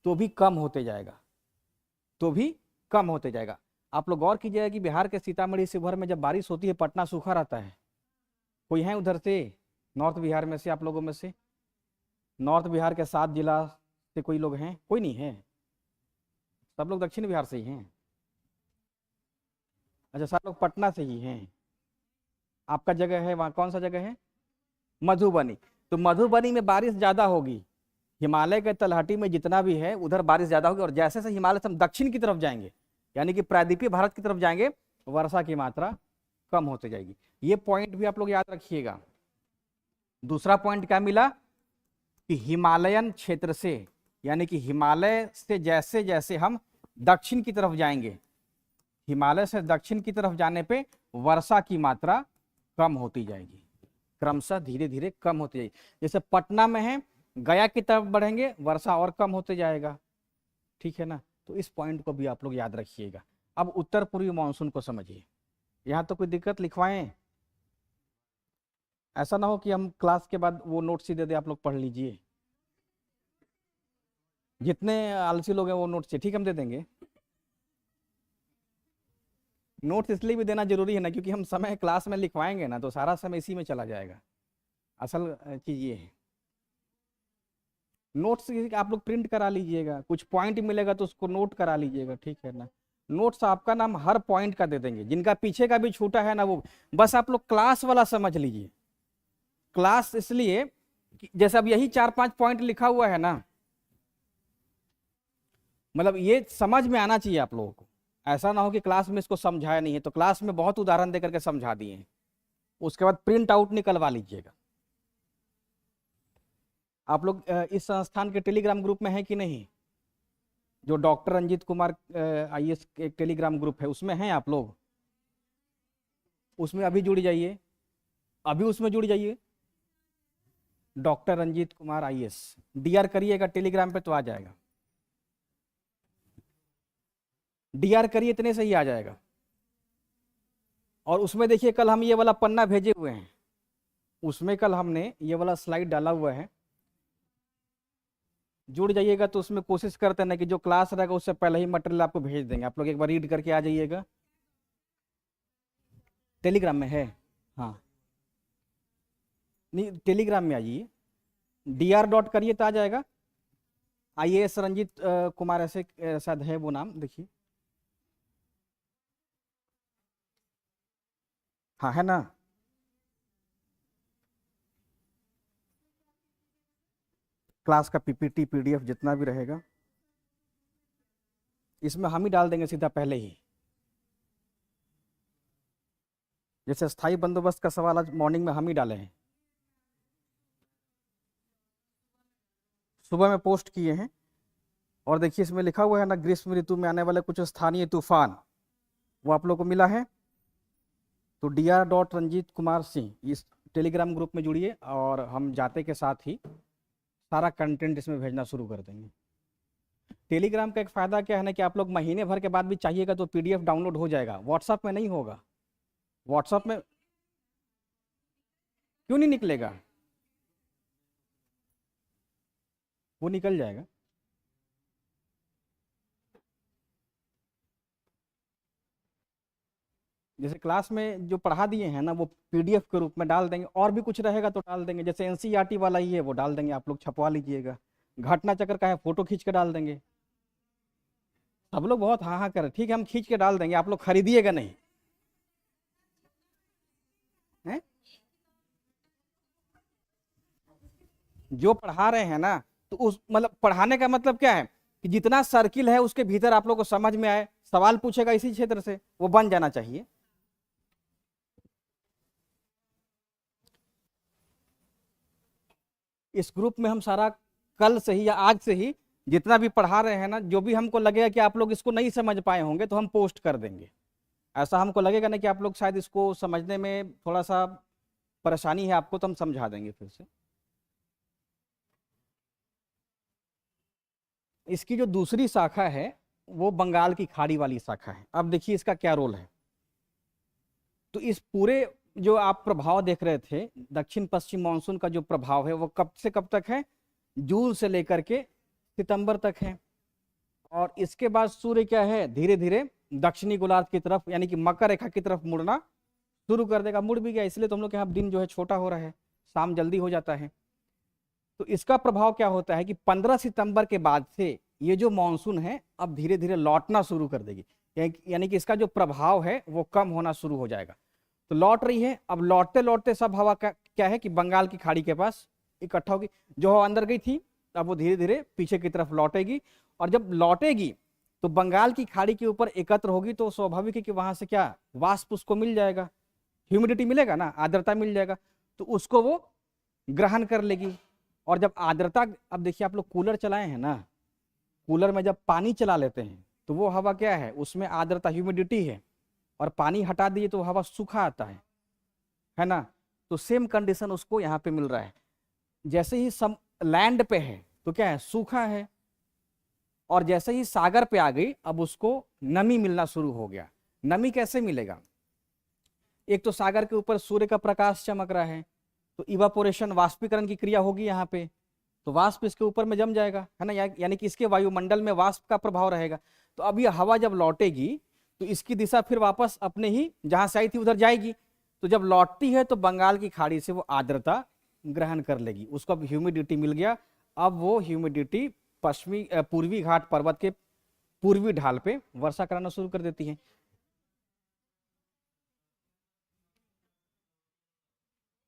तो भी कम होते जाएगा, तो भी कम होते जाएगा। आप लोग गौर कीजिएगा कि बिहार के सीतामढ़ी शिवहर में जब बारिश होती है पटना सूखा रहता है। कोई है उधर से नॉर्थ बिहार में से, आप लोगों में से नॉर्थ बिहार के 7 जिला से कोई लोग हैं? कोई नहीं है, सब लोग दक्षिण बिहार से ही हैं। अच्छा, सब लोग पटना से ही हैं। आपका जगह है वहाँ, कौन सा जगह है? मधुबनी। तो मधुबनी में बारिश ज्यादा होगी। हिमालय के तलहटी में जितना भी है उधर बारिश ज्यादा होगी, और जैसे से हिमालय से हम दक्षिण की तरफ जाएंगे यानी कि प्रायद्वीपीय भारत की तरफ जाएंगे, वर्षा की मात्रा कम होती जाएगी। ये पॉइंट भी आप लोग याद रखिएगा। दूसरा पॉइंट क्या मिला कि हिमालयन क्षेत्र से, यानी कि हिमालय से जैसे जैसे हम दक्षिण की तरफ जाएंगे, हिमालय से दक्षिण की तरफ जाने पे वर्षा की मात्रा कम होती जाएगी, क्रमशः धीरे धीरे कम होती जाएगी। जैसे पटना में है, गया की तरफ बढ़ेंगे वर्षा और कम होते जाएगा। ठीक है ना। तो इस पॉइंट को भी आप लोग याद रखिएगा। अब उत्तर पूर्वी मानसून को समझिए। यहां तो कोई दिक्कत लिखवाएं, ऐसा ना हो कि हम क्लास के बाद वो नोट सीधे दे आप लोग पढ़ लीजिए। जितने आलसी लोग हैं वो नोट चाहिए, ठीक हम दे देंगे। नोट्स इसलिए भी देना जरूरी है ना, क्योंकि हम समय क्लास में लिखवाएंगे ना तो सारा समय इसी में चला जाएगा। असल चीज ये है। नोट्स आप लोग प्रिंट करा लीजिएगा, कुछ पॉइंट मिलेगा तो उसको नोट करा लीजिएगा, ठीक है ना। नोट्स आपका नाम हर पॉइंट का दे देंगे, जिनका पीछे का भी छूटा है ना वो बस आप लोग क्लास वाला समझ लीजिए। क्लास इसलिए जैसे अब यही 4-5 पॉइंट लिखा हुआ है ना, मतलब ये समझ में आना चाहिए आप लोगों को। ऐसा ना हो कि क्लास में इसको समझाया नहीं है, तो क्लास में बहुत उदाहरण देकर के समझा दिए हैं, उसके बाद प्रिंट आउट निकलवा लीजिएगा। आप लोग इस संस्थान के टेलीग्राम ग्रुप में है कि नहीं? जो डॉक्टर रंजीत कुमार IAS एक टेलीग्राम ग्रुप है, उसमें हैं आप लोग? उसमें अभी जुड़ जाइए, अभी उसमें जुड़ जाइए। Doctor Ranjeet Kumar IAS DR करिएगा टेलीग्राम पे तो आ जाएगा। DR करिए, इतने से ही आ जाएगा। और उसमें देखिए कल हम ये वाला पन्ना भेजे हुए हैं, उसमें कल हमने ये वाला स्लाइड डाला हुआ है। जुड़ जाइएगा तो उसमें कोशिश करते हैं ना कि जो क्लास रहेगा उससे पहले ही मटेरियल आपको भेज देंगे, आप लोग एक बार रीड करके आ जाइएगा। टेलीग्राम में है? हाँ, नहीं टेलीग्राम में आइए, DR डॉट करिए तो आ जाएगा। IAS रंजीत कुमार ऐसे शायद है वो नाम, देखिए। हाँ है ना। क्लास का PPT PDF जितना भी रहेगा इसमें हम ही डाल देंगे सीधा पहले ही। जैसे स्थायी बंदोबस्त का सवाल आज मॉर्निंग में हम ही डाले हैं, सुबह में पोस्ट किए हैं। और देखिए इसमें लिखा हुआ है ना, ग्रीष्म ऋतु में आने वाले कुछ स्थानीय तूफान, वो आप लोग को मिला है। तो DR डॉट रंजीत कुमार सिंह इस टेलीग्राम ग्रुप में जुड़िए, और हम जाते के साथ ही सारा कंटेंट इसमें भेजना शुरू कर देंगे। टेलीग्राम का एक फ़ायदा क्या है ना कि आप लोग महीने भर के बाद भी चाहिएगा तो PDF डाउनलोड हो जाएगा, व्हाट्सएप में नहीं होगा। व्हाट्सएप में क्यों नहीं निकलेगा? वो निकल जाएगा। जैसे क्लास में जो पढ़ा दिए हैं ना वो PDF के रूप में डाल देंगे, और भी कुछ रहेगा तो डाल देंगे। जैसे NCERT वाला ही है वो डाल देंगे, आप लोग छपवा लीजिएगा। घटना चक्र का है, फोटो खींच के डाल देंगे। सब लोग बहुत हाँ हाँ कर, ठीक है हम खींच के डाल देंगे, आप लोग खरीदिएगा नहीं है? जो पढ़ा रहे हैं ना तो उस मतलब पढ़ाने का मतलब क्या है कि जितना सर्किल है उसके भीतर आप लोग को समझ में आए, सवाल पूछेगा इसी क्षेत्र से, वो बन जाना चाहिए। इस ग्रुप में हम सारा कल से ही या आज से ही जितना भी पढ़ा रहे हैं ना, जो भी हमको लगेगा कि आप लोग इसको नहीं समझ पाए होंगे तो हम पोस्ट कर देंगे। ऐसा हमको लगेगा ना कि आप लोग शायद इसको समझने में थोड़ा सा परेशानी है आपको, तो हम समझा देंगे फिर से। इसकी जो दूसरी शाखा है वो बंगाल की खाड़ी वाली शाखा है। अब देखिए इसका क्या रोल है। तो इस पूरे जो आप प्रभाव देख रहे थे, दक्षिण पश्चिम मानसून का जो प्रभाव है वो कब से कब तक है? जून से लेकर के सितंबर तक है। और इसके बाद सूर्य क्या है, धीरे धीरे दक्षिणी गोलार्ध की तरफ यानी कि मकर रेखा की तरफ मुड़ना शुरू कर देगा। मुड़ भी गया, इसलिए तो हम लोग के यहाँ दिन जो है छोटा हो रहा है, शाम जल्दी हो जाता है। तो इसका प्रभाव क्या होता है कि 15 सितंबर के बाद से ये जो मानसून है अब धीरे धीरे लौटना शुरू कर देगी, यानी कि इसका जो प्रभाव है वो कम होना शुरू हो जाएगा। तो लौट रही है। अब लौटते लौटते सब हवा क्या है कि बंगाल की खाड़ी के पास इकट्ठा होगी। जो हवा अंदर गई थी अब वो धीरे धीरे पीछे की तरफ लौटेगी, और जब लौटेगी तो बंगाल की खाड़ी के ऊपर एकत्र होगी, तो स्वाभाविक है कि वहां से क्या वाष्प उसको मिल जाएगा, ह्यूमिडिटी मिलेगा ना, आर्द्रता मिल जाएगा, तो उसको वो ग्रहण कर लेगी। और जब आर्द्रता, अब देखिए आप लोग कूलर चलाए हैं ना, कूलर में जब पानी चला लेते हैं तो वो हवा क्या है, उसमें आर्द्रता ह्यूमिडिटी है, और पानी हटा दिए तो हवा सूखा आता है ना। तो सेम कंडीशन उसको यहाँ पे मिल रहा है। जैसे ही सम लैंड पे है तो क्या है, सूखा है, और जैसे ही सागर पे आ गई अब उसको नमी मिलना शुरू हो गया। नमी कैसे मिलेगा? एक तो सागर के ऊपर सूर्य का प्रकाश चमक रहा है, तो इवापोरेशन वाष्पीकरण की क्रिया होगी यहाँ पे, तो वाष्प इसके ऊपर में जम जाएगा, है ना, यानी कि इसके वायुमंडल में वाष्प का प्रभाव रहेगा। तो अब ये हवा जब लौटेगी तो इसकी दिशा फिर वापस अपने ही जहां से आई थी उधर जाएगी। तो जब लौटती है तो बंगाल की खाड़ी से वो आर्द्रता ग्रहण कर लेगी, उसको अब ह्यूमिडिटी मिल गया। अब वो ह्यूमिडिटी पश्चिमी पूर्वी घाट पर्वत के पूर्वी ढाल पे वर्षा कराना शुरू कर देती है।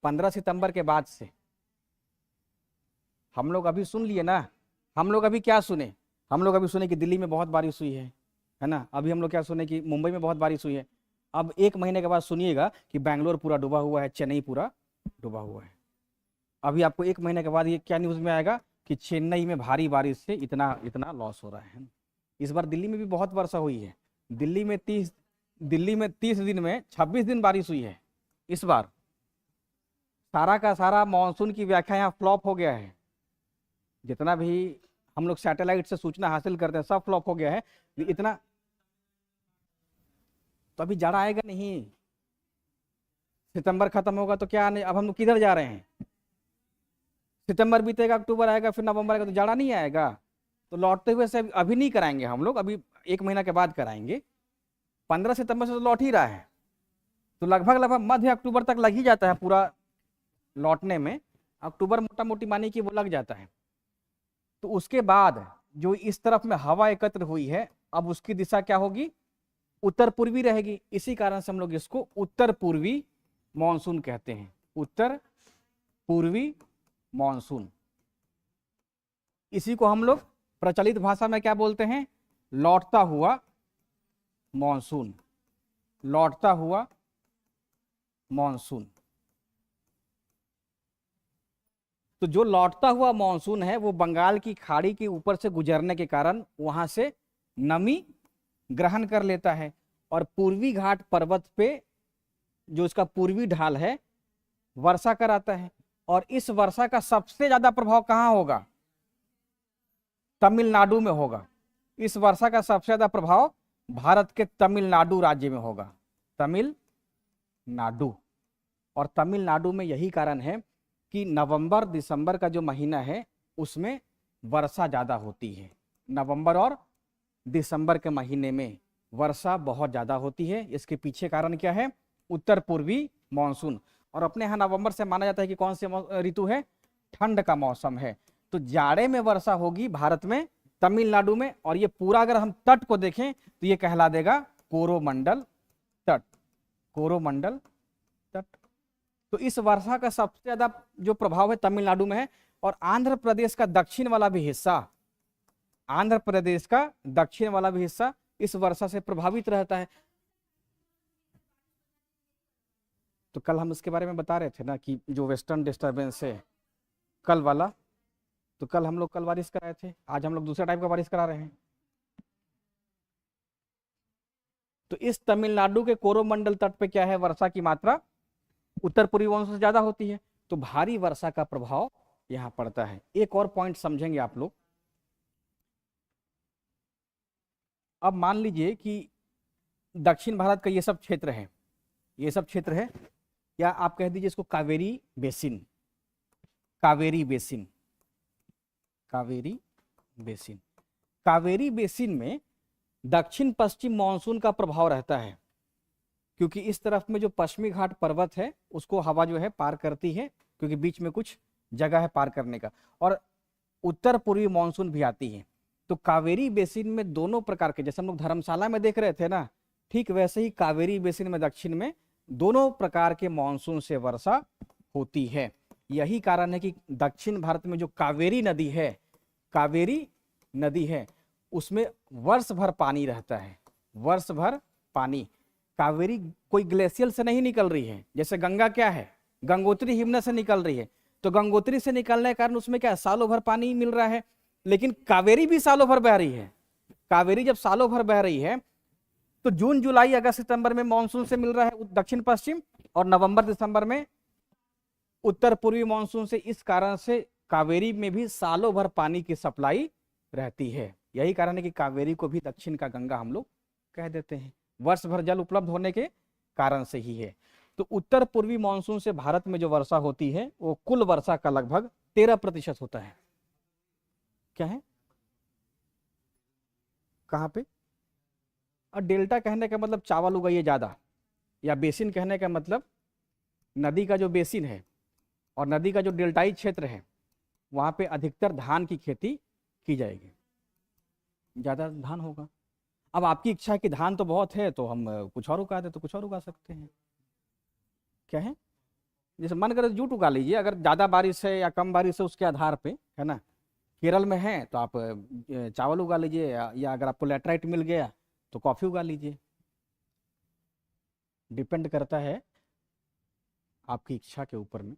पंद्रह सितंबर के बाद से हम लोग अभी सुन लिए ना, हम लोग अभी क्या सुने, हम लोग अभी सुने कि दिल्ली में बहुत बारिश हुई है ना। अभी हम लोग क्या सुने कि मुंबई में बहुत बारिश हुई है। अब एक महीने के बाद सुनिएगा कि बैंगलोर पूरा डूबा हुआ है, चेन्नई पूरा डूबा हुआ है। अभी आपको एक महीने के बाद ये क्या न्यूज़ में आएगा कि चेन्नई में भारी बारिश से इतना इतना लॉस हो रहा है। इस बार दिल्ली में भी बहुत वर्षा हुई है। दिल्ली में 30 दिन में 26 दिन बारिश हुई है इस बार। सारा का सारा मानसून की व्याख्या यहाँ फ्लॉप हो गया है। जितना भी हम लोग सैटेलाइट से सूचना हासिल करते हैं सब फ्लॉप हो गया है। इतना तो अभी जाड़ा आएगा नहीं। सितंबर खत्म होगा तो क्या नहीं, अब हम लोग किधर जा रहे हैं। सितंबर बीतेगा, अक्टूबर आएगा, फिर नवंबर आएगा, तो जाड़ा नहीं आएगा। तो लौटते हुए से अभी नहीं कराएंगे हम लोग, अभी एक महीना के बाद कराएंगे। 15 सितंबर से तो लौट ही रहा है, तो लगभग मध्य अक्टूबर तक लग ही जाता है पूरा लौटने में। अक्टूबर मोटा मोटी मानी कि वो लग जाता है। तो उसके बाद जो इस तरफ में हवा एकत्र हुई है, अब उसकी दिशा क्या होगी, उत्तर पूर्वी रहेगी। इसी कारण से हम लोग इसको उत्तर पूर्वी मानसून कहते हैं, उत्तर पूर्वी मानसून। इसी को हम लोग प्रचलित भाषा में क्या बोलते हैं, लौटता हुआ मानसून, लौटता हुआ मानसून। तो जो लौटता हुआ मानसून है वो बंगाल की खाड़ी के ऊपर से गुजरने के कारण वहां से नमी ग्रहण कर लेता है और पूर्वी घाट पर्वत पे जो इसका पूर्वी ढाल है वर्षा कराता है। और इस वर्षा का सबसे ज्यादा प्रभाव कहां होगा, तमिलनाडु में होगा। इस वर्षा का सबसे ज्यादा प्रभाव भारत के तमिलनाडु राज्य में होगा, तमिलनाडु। और तमिलनाडु में यही कारण है कि नवंबर दिसंबर का जो महीना है उसमें वर्षा ज़्यादा होती है। नवंबर और दिसंबर के महीने में वर्षा बहुत ज़्यादा होती है। इसके पीछे कारण क्या है, उत्तर पूर्वी मानसून। और अपने यहाँ नवंबर से माना जाता है कि कौन से ऋतु है, ठंड का मौसम है। तो जाड़े में वर्षा होगी भारत में, तमिलनाडु में। और ये पूरा अगर हम तट को देखें तो ये कहला देगा कोरोमंडल तट, कोरोमंडल तट। तो इस वर्षा का सबसे ज्यादा जो प्रभाव है तमिलनाडु में है। और आंध्र प्रदेश का दक्षिण वाला भी हिस्सा, आंध्र प्रदेश का दक्षिण वाला भी हिस्सा इस वर्षा से प्रभावित रहता है। तो कल हम इसके बारे में बता रहे थे ना कि जो वेस्टर्न डिस्टर्बेंस है कल वाला, तो कल हम लोग बारिश कराए थे, आज हम लोग दूसरा टाइप का बारिश करा रहे हैं। तो इस तमिलनाडु के कोरोमंडल तट पे क्या है, वर्षा की मात्रा उत्तर पूर्वी मानसून से ज्यादा होती है, तो भारी वर्षा का प्रभाव यहां पड़ता है। एक और पॉइंट समझेंगे आप लोग। अब मान लीजिए कि दक्षिण भारत का ये सब क्षेत्र है, ये सब क्षेत्र है, या आप कह दीजिए इसको Kaveri basin, Kaveri basin, Kaveri basin. Kaveri basin में दक्षिण पश्चिम मानसून का प्रभाव रहता है, क्योंकि इस तरफ में जो पश्चिमी घाट पर्वत है उसको हवा जो है पार करती है, क्योंकि बीच में कुछ जगह है पार करने का, और उत्तर पूर्वी मानसून भी आती है। तो कावेरी बेसिन में दोनों प्रकार के, जैसे हम लोग धर्मशाला में देख रहे थे ना, ठीक वैसे ही कावेरी बेसिन में दक्षिण में दोनों प्रकार के मानसून से वर्षा होती है। यही कारण है कि दक्षिण भारत में जो कावेरी नदी है, कावेरी नदी है, उसमें वर्ष भर पानी रहता है, वर्ष भर पानी। कावेरी कोई ग्लेशियर से नहीं निकल रही है, जैसे गंगा क्या है, गंगोत्री हिमनद से निकल रही है। तो गंगोत्री से निकलने के कारण उसमें क्या सालों भर पानी मिल रहा है, लेकिन कावेरी भी सालों भर बह रही है। कावेरी जब सालों भर बह रही है तो जून जुलाई अगस्त सितंबर में मानसून से मिल रहा है दक्षिण पश्चिम, और नवंबर दिसंबर में उत्तर पूर्वी मानसून से। इस कारण से कावेरी में भी सालों भर पानी की सप्लाई रहती है। यही कारण है कि कावेरी को भी दक्षिण का गंगा हम लोग कह देते हैं, वर्ष भर जल उपलब्ध होने के कारण से ही है। तो उत्तर पूर्वी मानसून से भारत में जो वर्षा होती है वो कुल वर्षा का लगभग 13% होता है। क्या है, कहां पे, और डेल्टा कहने का मतलब चावल उगाइए ज़्यादा, या बेसिन कहने का मतलब नदी का जो बेसिन है और नदी का जो डेल्टाई क्षेत्र है वहाँ पे अधिकतर धान की खेती की जाएगी, ज़्यादा धान होगा। अब आपकी इच्छा है कि धान तो बहुत है तो हम कुछ और उगा दें, तो कुछ और उगा सकते हैं। क्या है, जैसे मन करे जूट उगा लीजिए, अगर ज़्यादा बारिश है या कम बारिश है उसके आधार पे, है ना। केरल में है तो आप चावल उगा लीजिए, या अगर आपको लैटराइट मिल गया तो कॉफ़ी उगा लीजिए। डिपेंड करता है आपकी इच्छा के ऊपर में।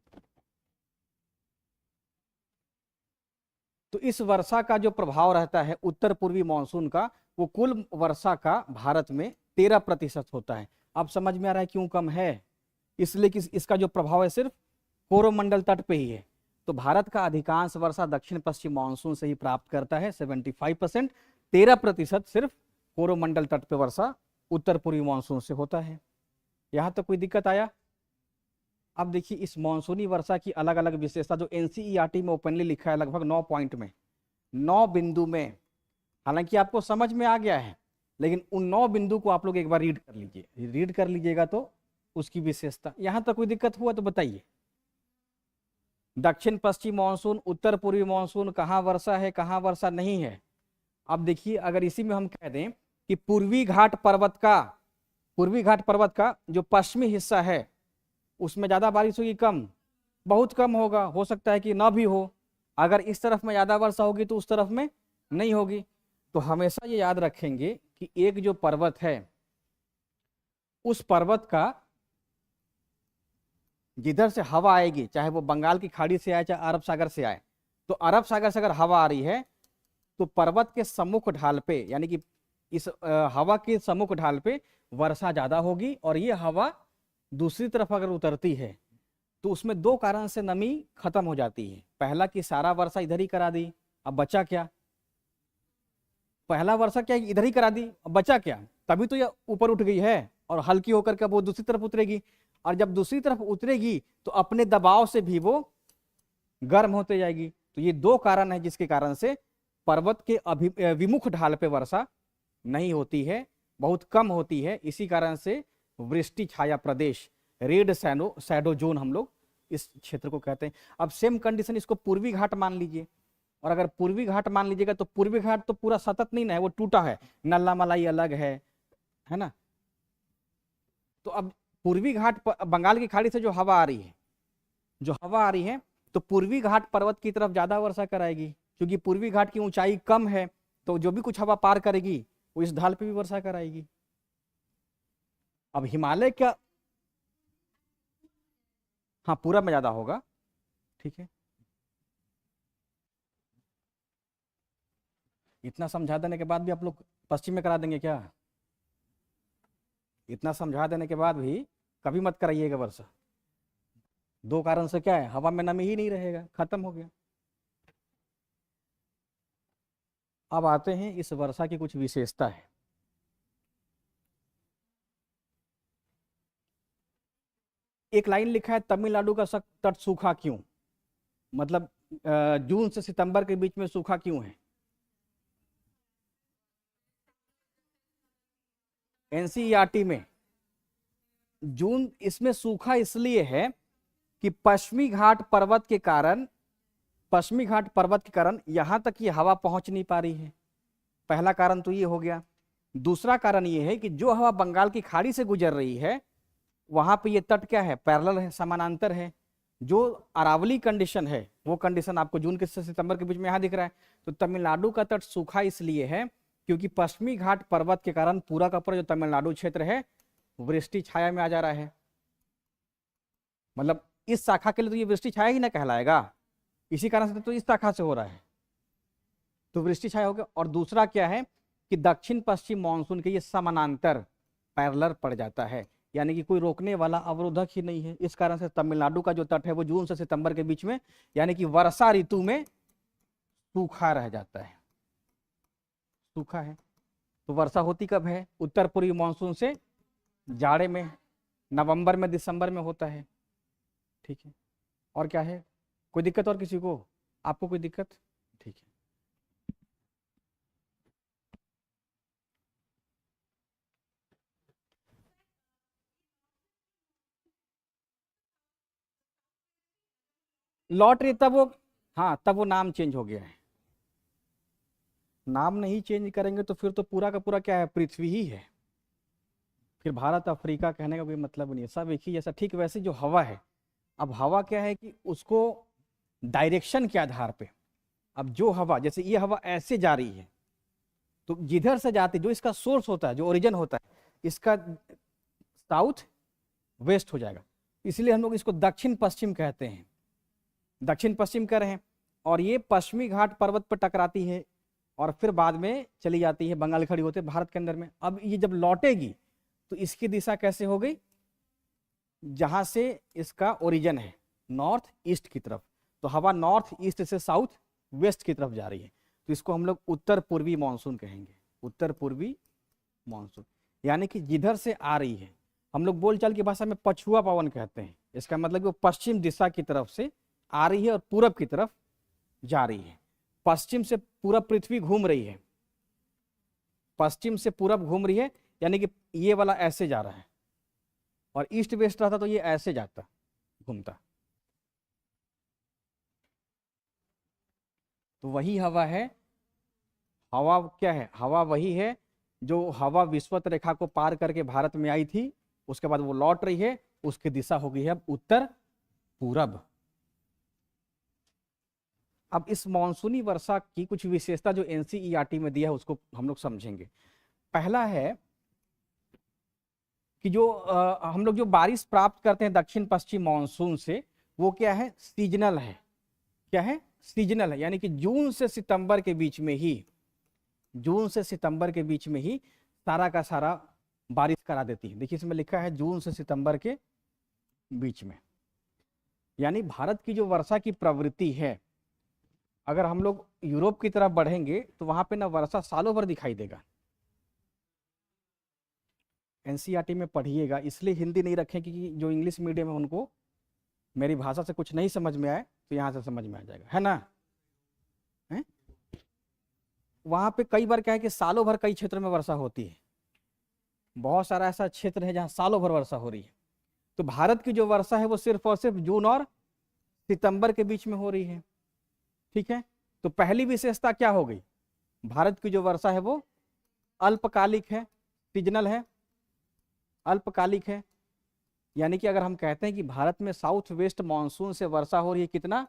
तो इस वर्षा का जो प्रभाव रहता है उत्तर पूर्वी मानसून का, वो कुल वर्षा का भारत में 13% होता है। अब समझ में आ रहा है क्यों कम है, इसलिए कि इसका जो प्रभाव है सिर्फ कोरोमंडल तट पे ही है। तो भारत का अधिकांश वर्षा दक्षिण पश्चिम मानसून से ही प्राप्त करता है 75%, 13% सिर्फ कोरोमंडल तट पे वर्षा उत्तर पूर्वी मानसून से होता है। यहाँ तक कोई दिक्कत आया? अब देखिए इस मानसूनी वर्षा की अलग अलग विशेषता जो एनसीईआरटी में ओपनली लिखा है लगभग 9 पॉइंट में, 9 बिंदु में, हालांकि आपको समझ में आ गया है, लेकिन उन 9 बिंदु को आप लोग एक बार रीड कर लीजिए, रीड कर लीजिएगा तो उसकी विशेषता। यहां तक कोई दिक्कत हुआ तो बताइए। दक्षिण पश्चिम मानसून, उत्तर पूर्वी मानसून, कहाँ वर्षा है कहाँ वर्षा नहीं है। अब देखिए अगर इसी में हम कह दें कि पूर्वी घाट पर्वत का जो पश्चिमी हिस्सा है उसमें ज्यादा बारिश होगी कम, बहुत कम होगा, हो सकता है कि ना भी हो। अगर इस तरफ में ज्यादा वर्षा होगी तो उस तरफ में नहीं होगी। तो हमेशा ये याद रखेंगे कि एक जो पर्वत है उस पर्वत का जिधर से हवा आएगी, चाहे वो बंगाल की खाड़ी से आए चाहे अरब सागर से आए, तो अरब सागर से अगर हवा आ रही है तो पर्वत के सम्मुख ढाल पे, यानी कि इस हवा के सम्मुख ढाल पे वर्षा ज्यादा होगी। और ये हवा दूसरी तरफ अगर उतरती है तो उसमें 2 कारण से नमी खत्म हो जाती है। पहला कि सारा वर्षा इधर ही करा दी, अब बचा क्या? पहला वर्षा क्या इधर ही करा दी, अब बचा क्या? तभी तो ये ऊपर उठ गई है और हल्की होकर के वो दूसरी तरफ उतरेगी, और जब दूसरी तरफ उतरेगी तो अपने दबाव से भी वो गर्म होते जाएगी। तो ये 2 कारण है जिसके कारण से पर्वत के विमुख ढाल पे वर्षा नहीं होती है, बहुत कम होती है। इसी कारण से वृष्टि छाया प्रदेश, रेड शैडो जोन हम लोग इस क्षेत्र को कहते हैं। अब सेम कंडीशन इसको पूर्वी घाट मान लीजिए, और अगर पूर्वी घाट मान लीजिएगा तो पूर्वी घाट तो पूरा सतत नहीं ना है, वो टूटा है, नल्ला मलाई अलग है ना। तो अब पूर्वी घाट बंगाल की खाड़ी से जो हवा आ रही है तो पूर्वी घाट पर्वत की तरफ ज्यादा वर्षा कराएगी, क्योंकि पूर्वी घाट की ऊंचाई कम है, तो जो भी कुछ हवा पार करेगी वो इस ढाल पे भी वर्षा कराएगी। अब हिमालय क्या, हाँ पूरब में ज्यादा होगा, ठीक है। इतना समझा देने के बाद भी आप लोग पश्चिम में करा देंगे क्या? इतना समझा देने के बाद भी कभी मत कराइएगा वर्षा। 2 कारण से क्या है, हवा में नमी ही नहीं रहेगा, खत्म हो गया। अब आते हैं इस वर्षा की कुछ विशेषता है। एक लाइन लिखा है तमिलनाडु का तट सूखा क्यों, मतलब जून से सितंबर के बीच में सूखा क्यों है? एनसीईआरटी में जून इसमें सूखा इसलिए है कि पश्चिमी घाट पर्वत के कारण यहां तक ये हवा पहुंच नहीं पा रही है। पहला कारण तो ये हो गया। दूसरा कारण ये है कि जो हवा बंगाल की खाड़ी से गुजर रही है वहां पे ये तट क्या है, पैरेलल है, समानांतर है। जो अरावली कंडीशन है वो कंडीशन आपको जून के से सितंबर के बीच में यहां दिख रहा है। तो तमिलनाडु का तट सूखा इसलिए है क्योंकि पश्चिमी घाट पर्वत के कारण पूरा का पूरा जो तमिलनाडु क्षेत्र है वृष्टि छाया में आ जा रहा है। मतलब इस शाखा के लिए तो ये वृष्टि छाया ही ना कहलाएगा, इसी कारण से तो इस शाखा से हो रहा है, तो वृष्टि छाया हो गया। और दूसरा क्या है कि दक्षिण पश्चिम मानसून के ये समानांतर पैरेलल पड़ जाता है, यानी कि कोई रोकने वाला अवरोधक ही नहीं है। इस कारण से तमिलनाडु का जो तट है वो जून से सितंबर के बीच में यानी कि वर्षा ऋतु में सूखा रह जाता है, सूखा है। तो वर्षा होती कब है? उत्तर पूर्वी मानसून से जाड़े में, नवंबर में दिसंबर में होता है, ठीक है। और क्या है, कोई दिक्कत और किसी को? आपको कोई दिक्कत? ठीक है। लौट रही तब वो, हाँ तब वो नाम चेंज हो गया है। नाम नहीं चेंज करेंगे तो फिर तो पूरा का पूरा क्या है, पृथ्वी ही है। फिर भारत अफ्रीका कहने का कोई मतलब नहीं है, सब एक ही जैसा। ठीक वैसे जो हवा है, अब हवा क्या है कि उसको डायरेक्शन के आधार पे, अब जो हवा, जैसे ये हवा ऐसे जा रही है तो जिधर से जाती, जो इसका सोर्स होता है, जो ओरिजिन होता है इसका, साउथ वेस्ट हो जाएगा। इसलिए हम लोग इसको दक्षिण पश्चिम कहते हैं, दक्षिण पश्चिम कह रहे हैं। और ये पश्चिमी घाट पर्वत पर टकराती है और फिर बाद में चली जाती है, बंगाल खड़ी होते भारत के अंदर में। अब ये जब लौटेगी तो इसकी दिशा कैसे हो गई, जहां से इसका ओरिजिन है नॉर्थ ईस्ट की तरफ, तो हवा नॉर्थ ईस्ट से साउथ वेस्ट की तरफ जा रही है, तो इसको हम लोग उत्तर पूर्वी मानसून कहेंगे। उत्तर पूर्वी मानसून यानी कि जिधर से आ रही है, हम लोग बोलचाल की भाषा में पछुआ पवन कहते हैं। इसका मतलब कि वो पश्चिम दिशा की तरफ से आ रही है और पूरब की तरफ जा रही है। पश्चिम से पूरब पृथ्वी घूम रही है, पश्चिम से पूरब घूम रही है, यानी कि ये वाला ऐसे जा रहा है, और ईस्ट वेस्ट रहता तो ये ऐसे जाता, घूमता। तो वही हवा है। हवा क्या है, हवा वही है जो हवा विषुवत रेखा को पार करके भारत में आई थी, उसके बाद वो लौट रही है, उसकी दिशा हो गई है अब उत्तर पूरब। अब इस मानसूनी वर्षा की कुछ विशेषता जो एनसीईआरटी में दिया है उसको हम लोग समझेंगे। पहला है कि जो हम लोग जो बारिश प्राप्त करते हैं दक्षिण पश्चिम मानसून से, वो क्या है, सीजनल है। क्या है, सीजनल है, यानी कि जून से सितंबर के बीच में ही, जून से सितंबर के बीच में ही सारा का सारा बारिश करा देती है। देखिए इसमें लिखा है जून से सितंबर के बीच में, यानी भारत की जो वर्षा की प्रवृत्ति है, अगर हम लोग यूरोप की तरफ बढ़ेंगे तो वहां पे ना वर्षा सालों भर दिखाई देगा। एनसीईआरटी में पढ़िएगा, इसलिए हिंदी नहीं रखें कि जो इंग्लिश मीडियम है उनको मेरी भाषा से कुछ नहीं समझ में आए तो यहाँ से समझ में आ जाएगा, है ना। है? वहां पे कई बार क्या है कि सालों भर कई क्षेत्रों में वर्षा होती है, बहुत सारा ऐसा क्षेत्र है जहाँ सालों भर वर्षा हो रही है। तो भारत की जो वर्षा है वो सिर्फ और सिर्फ जून और सितंबर के बीच में हो रही है। ठीक है, तो पहली विशेषता क्या हो गई, भारत की जो वर्षा है वो अल्पकालिक है, सीजनल है, अल्पकालिक है। यानी कि अगर हम कहते हैं कि भारत में साउथ वेस्ट मानसून से वर्षा हो रही है कितना,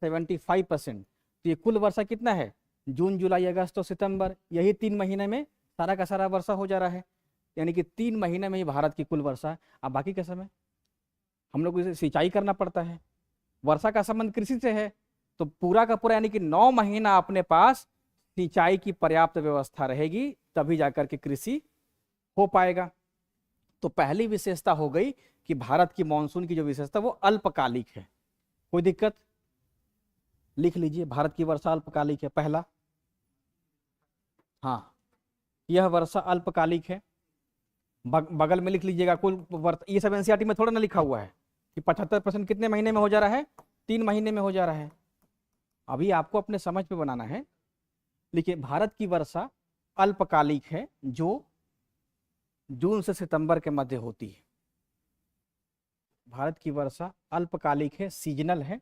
75%, तो ये कुल वर्षा कितना है, जून जुलाई अगस्त और सितंबर, यही 3 महीने में सारा का सारा वर्षा हो जा रहा है। यानी कि 3 महीने में ही भारत की कुल वर्षा है। अब बाकी के समय हम लोग इसे सिंचाई करना पड़ता है, वर्षा का संबंध कृषि से है, तो पूरा का पूरा यानी कि 9 महीना अपने पास सिंचाई की पर्याप्त व्यवस्था रहेगी, तभी जाकर के कृषि हो पाएगा। तो पहली विशेषता हो गई कि भारत की मानसून की जो विशेषता वो अल्पकालिक है। कोई दिक्कत, लिख लीजिए, भारत की वर्षा अल्पकालिक है पहला। हाँ, यह वर्षा अल्पकालिक है। बगल में लिख लीजिएगा कुल ये सब एनसीईआरटी में थोड़ा ना लिखा हुआ है कि 75% कितने महीने में हो जा रहा है, 3 महीने में हो जा रहा है। अभी आपको अपने समझ पे बनाना है। लिखिए, भारत की वर्षा अल्पकालिक है जो जून से सितंबर के मध्य होती है। भारत की वर्षा अल्पकालिक है, सीजनल है,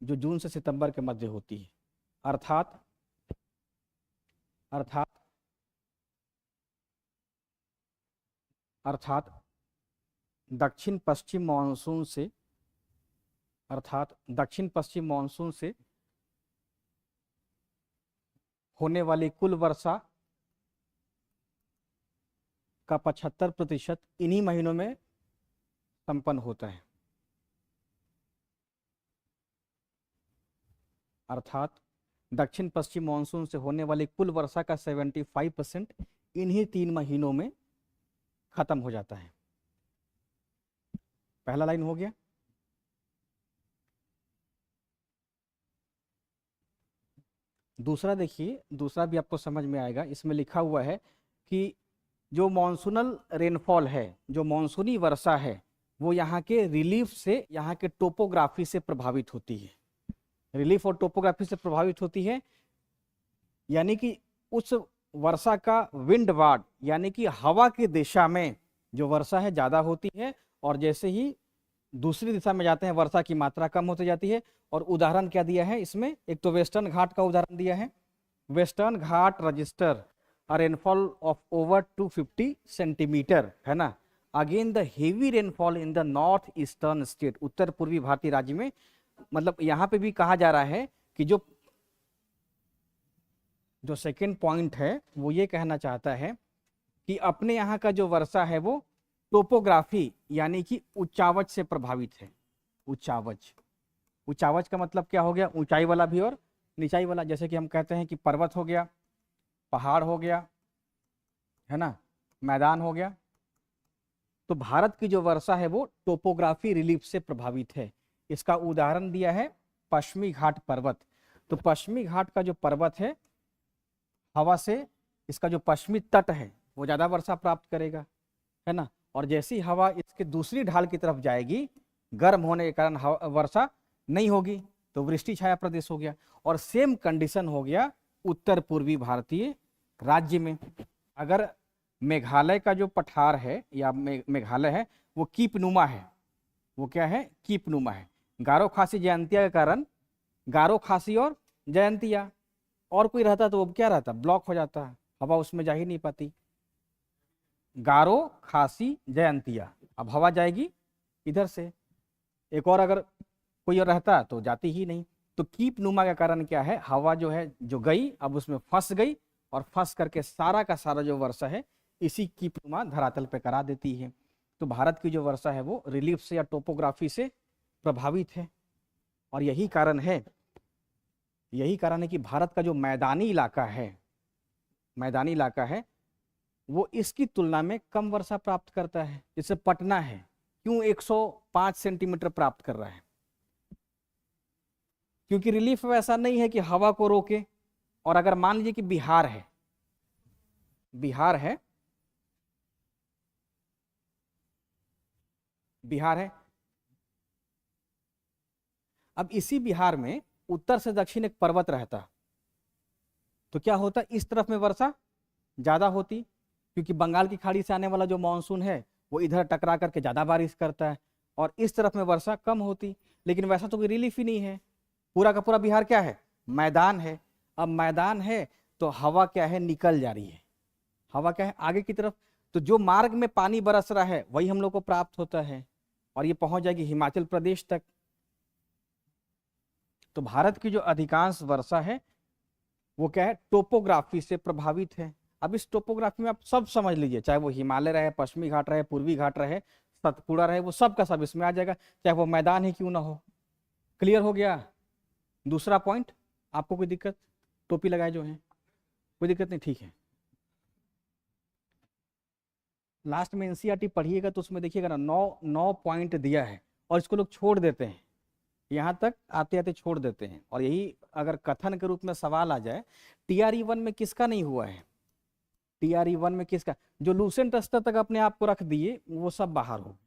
जो जून से सितंबर के मध्य होती है। अर्थात अर्थात अर्थात दक्षिण पश्चिम मानसून से, अर्थात दक्षिण पश्चिम मानसून से होने वाली कुल वर्षा का 75% इन्हीं महीनों में संपन्न होता है। अर्थात दक्षिण पश्चिम मानसून से होने वाली कुल वर्षा का 75% इन्हीं 3 महीनों में खत्म हो जाता है। पहला लाइन हो गया। दूसरा देखिए, दूसरा भी आपको समझ में आएगा। इसमें लिखा हुआ है कि जो मॉनसूनल रेनफॉल है, जो मॉनसूनी वर्षा है, वो यहाँ के रिलीफ से, यहाँ के टोपोग्राफी से प्रभावित होती है। रिलीफ और टोपोग्राफी से प्रभावित होती है, यानी कि उस वर्षा का विंड वार्ड, यानी कि हवा की दिशा में जो वर्षा है ज़्यादा होती है, और जैसे ही दूसरी दिशा में जाते हैं वर्षा की मात्रा कम होती जाती है। और उदाहरण क्या दिया है इसमें, एक तो वेस्टर्न घाट का उदाहरण दिया है। Western Ghat register a rainfall of over 250 centimetre, है ना। Again the heavy rainfall in the north eastern state, उत्तर पूर्वी भारतीय राज्य में। मतलब यहाँ पे भी कहा जा रहा है कि जो सेकंड पॉइंट है वो ये कहना चाहता है कि अपने यहाँ का जो वर्षा है वो टोपोग्राफी यानी कि उच्चावच से प्रभावित है। उच्चावच, उच्चावच का मतलब क्या हो गया, ऊंचाई वाला भी और निचाई वाला। जैसे कि हम कहते हैं कि पर्वत हो गया, पहाड़ हो गया, है ना, मैदान हो गया। तो भारत की जो वर्षा है वो टोपोग्राफी रिलीफ से प्रभावित है। इसका उदाहरण दिया है पश्चिमी घाट पर्वत। तो पश्चिमी घाट का जो पर्वत है, हवा से इसका जो पश्चिमी तट है वो ज्यादा वर्षा प्राप्त करेगा, है ना। और जैसी हवा इसके दूसरी ढाल की तरफ जाएगी, गर्म होने के कारण वर्षा नहीं होगी, तो वृष्टि छाया प्रदेश हो गया। और सेम कंडीशन हो गया उत्तर पूर्वी भारतीय राज्य में। अगर मेघालय का जो पठार है या मेघालय है वो कीपनुमा है, वो क्या है, कीपनुमा है। गारो खासी जयंतिया के कारण गारो खासी और जयंतिया, और कोई रहता तो वो क्या रहता, ब्लॉक हो जाता, हवा उसमें जा ही नहीं पाती। गारो खासी जयंतिया, अब हवा जाएगी इधर से, एक और अगर कोई और रहता तो जाती ही नहीं। तो कीपनुमा का कारण क्या है, हवा जो है जो गई अब उसमें फंस गई, और फंस करके सारा का सारा जो वर्षा है इसी कीपनुमा धरातल पे करा देती है। तो भारत की जो वर्षा है वो रिलीफ से या टोपोग्राफी से प्रभावित है। और यही कारण है कि भारत का जो मैदानी इलाका है वो इसकी तुलना में कम वर्षा प्राप्त करता है। जैसे पटना है, क्यों 105 सेंटीमीटर प्राप्त कर रहा है, क्योंकि रिलीफ वैसा नहीं है कि हवा को रोके। और अगर मान लीजिए कि बिहार है, अब इसी बिहार में उत्तर से दक्षिण एक पर्वत रहता, तो क्या होता, इस तरफ में वर्षा ज्यादा होती, क्योंकि बंगाल की खाड़ी से आने वाला जो मानसून है वो इधर टकरा करके ज्यादा बारिश करता है, और इस तरफ में वर्षा कम होती। लेकिन वैसा तो कोई रिलीफ ही नहीं है। पूरा का पूरा बिहार क्या है, मैदान है। अब मैदान है तो हवा क्या है, निकल जा रही है, हवा क्या है आगे की तरफ। तो जो मार्ग में पानी बरस रहा है वही हम लोग को प्राप्त होता है, और ये पहुंच जाएगी हिमाचल प्रदेश तक। तो भारत की जो अधिकांश वर्षा है वो क्या है, टोपोग्राफी से प्रभावित है। अब इस टोपोग्राफी में आप सब समझ लीजिए, चाहे वो हिमालय रहे, पश्चिमी घाट रहे, पूर्वी घाट रहे, सतपुड़ा रहे, वो सब का सब इसमें आ जाएगा, चाहे वो मैदान ही क्यों ना हो। क्लियर हो गया। दूसरा पॉइंट, आपको कोई दिक्कत, टोपी लगाए जो है, कोई दिक्कत नहीं, ठीक है। लास्ट में एनसीईआरटी पढ़िएगा तो उसमें देखिएगा ना 9 पॉइंट दिया है, और इसको लोग छोड़ देते हैं, यहाँ तक आते आते छोड़ देते हैं। और यही अगर कथन के रूप में सवाल आ जाए, TRE1 में किसका नहीं हुआ है, TRE1 में किसका, जो लूसेंट स्तर तक अपने आप को रख दिए वो सब बाहर हो।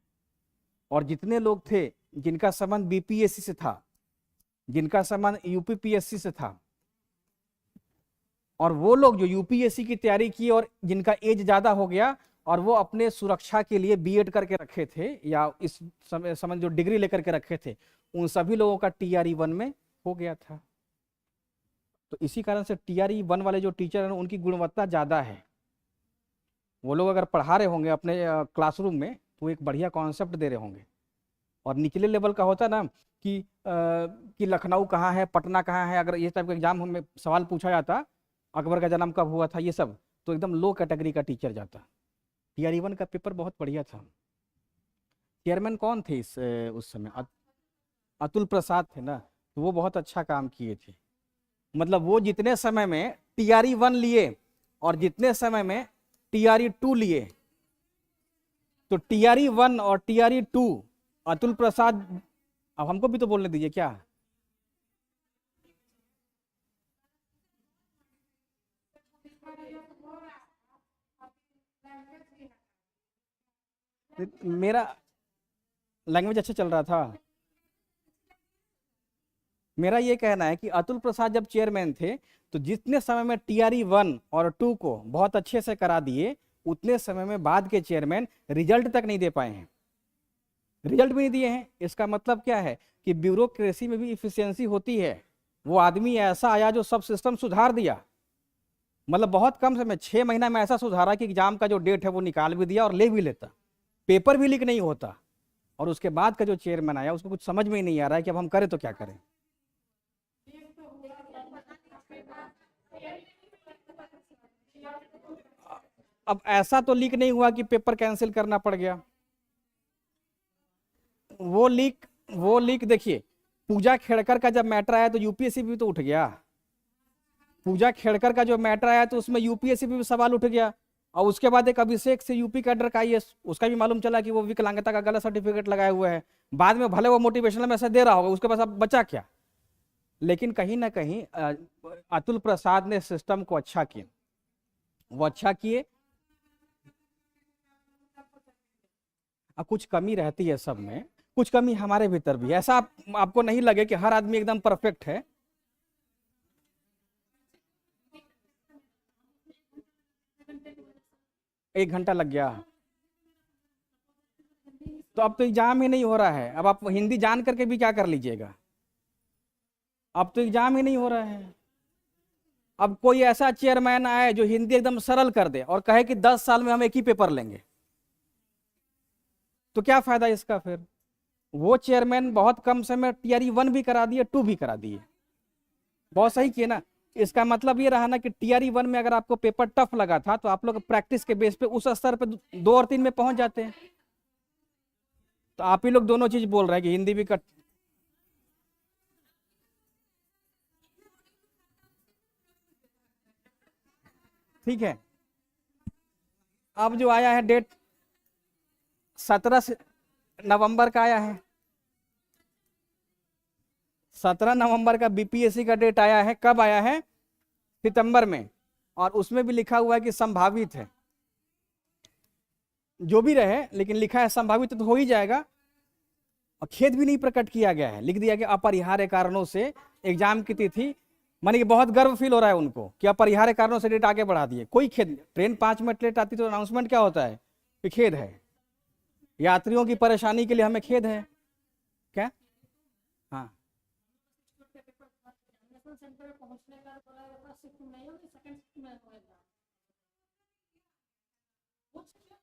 और जितने लोग थे जिनका संबंध BPSC से था, जिनका संबंध UPPSC से था, और वो लोग जो UPSC की तैयारी की और जिनका एज ज्यादा हो गया और वो अपने सुरक्षा के लिए B.Ed करके रखे थे या इस समय जो डिग्री लेकर के रखे थे, उन सभी लोगों का TRE1 में हो गया था। तो इसी कारण से TRE1 वाले जो टीचर हैं उनकी गुणवत्ता ज्यादा है। वो लोग अगर पढ़ा रहे होंगे अपने क्लासरूम में तो एक बढ़िया कॉन्सेप्ट दे रहे होंगे। और निचले लेवल का होता ना कि लखनऊ कहाँ है, पटना कहाँ है, अगर ये टाइप का एग्जाम में सवाल पूछा जाता, अकबर का जन्म कब हुआ था, ये सब, तो एकदम लो कैटेगरी का टीचर जाता। TRE1 का पेपर बहुत बढ़िया था। चेयरमैन कौन थे उस समय, अतुल प्रसाद थे ना, तो वो बहुत अच्छा काम किए थे। मतलब वो जितने समय में TRE1 लिए और जितने समय में TRE2 लिए, तो TRE1 और TRE2 अतुल प्रसाद, अब हमको भी तो बोलने दीजिए क्या। मेरा लैंग्वेज अच्छा चल रहा था। मेरा ये कहना है कि अतुल प्रसाद जब चेयरमैन थे तो जितने समय में TRE1 और 2 को बहुत अच्छे से करा दिए, उतने समय में बाद के चेयरमैन रिजल्ट तक नहीं दे पाए हैं। रिजल्ट भी नहीं दिए हैं। इसका मतलब क्या है कि ब्यूरोक्रेसी में भी इफिशियंसी होती है। वो आदमी ऐसा आया जो सब सिस्टम सुधार दिया, मतलब बहुत कम समय 6 महीना में ऐसा सुधारा कि एग्जाम का जो डेट है वो निकाल भी दिया और ले भी लेता, पेपर भी लीक नहीं होता। और उसके बाद का जो चेयरमैन आया उसको कुछ समझ में ही नहीं आ रहा है कि अब हम करें तो क्या करें। अब ऐसा तो लीक नहीं हुआ कि पेपर कैंसिल करना पड़ गया। वो लीक देखिए, पूजा खेड़कर का जब मैटर आया तो यूपीएससी भी तो उठ गया। पूजा खेड़कर का जो मैटर आया तो उसमें यूपीएससी भी सवाल उठ गया। और उसके बाद एक अभिषेक से यूपी कैडर का आईएएस, उसका भी मालूम चला कि वो विकलांगता का गलत सर्टिफिकेट लगाए हुए है। बाद में भले वो मोटिवेशनल मैसेज दे रहा होगा, उसके पास अब बचा क्या। लेकिन कहीं ना कहीं अतुल प्रसाद ने सिस्टम को अच्छा किया, वो अच्छा किए। अब कुछ कमी रहती है सब में, कुछ कमी हमारे भीतर भी है। ऐसा आपको नहीं लगे कि हर आदमी एकदम परफेक्ट है। एक घंटा लग गया तो अब तो एग्जाम ही नहीं हो रहा है। अब आप हिंदी जान करके भी क्या कर लीजिएगा, अब तो एग्जाम ही नहीं हो रहा है। अब कोई ऐसा चेयरमैन आए जो हिंदी एकदम सरल कर दे और कहे कि 10 साल में हम एक ही पेपर लेंगे, तो क्या फायदा इसका फिर। वो चेयरमैन बहुत कम समय में टीआरई 1 भी करा दिए, 2 भी करा दिए, बहुत सही किए ना। इसका मतलब ये रहा ना कि टीआरई 1 में अगर आपको पेपर टफ लगा था तो आप लोग प्रैक्टिस के बेस पे उस स्तर पे 2 और 3 में पहुंच जाते हैं। तो आप ही लोग दोनों चीज बोल रहे हैं कि हिंदी भी कट। ठीक है, अब जो आया है डेट 17 नवंबर का आया है, 17 नवंबर का बीपीएससी का डेट आया है। कब आया है? सितंबर में। और उसमें भी लिखा हुआ है कि संभावित है, जो भी रहे लेकिन लिखा है संभावित, तो हो ही जाएगा। और खेद भी नहीं प्रकट किया गया है, लिख दिया गया अपरिहार्य कारणों से एग्जाम की तिथि, माने कि बहुत गर्व फील हो रहा है उनको कि अपरिहार्य कारणों से डेट आगे बढ़ा दिए। कोई खेद नहीं, ट्रेन 5 मिनट लेट आती तो अनाउंसमेंट क्या होता है कि खेद है, यात्रियों की परेशानी के लिए हमें खेद है। क्या? हाँ,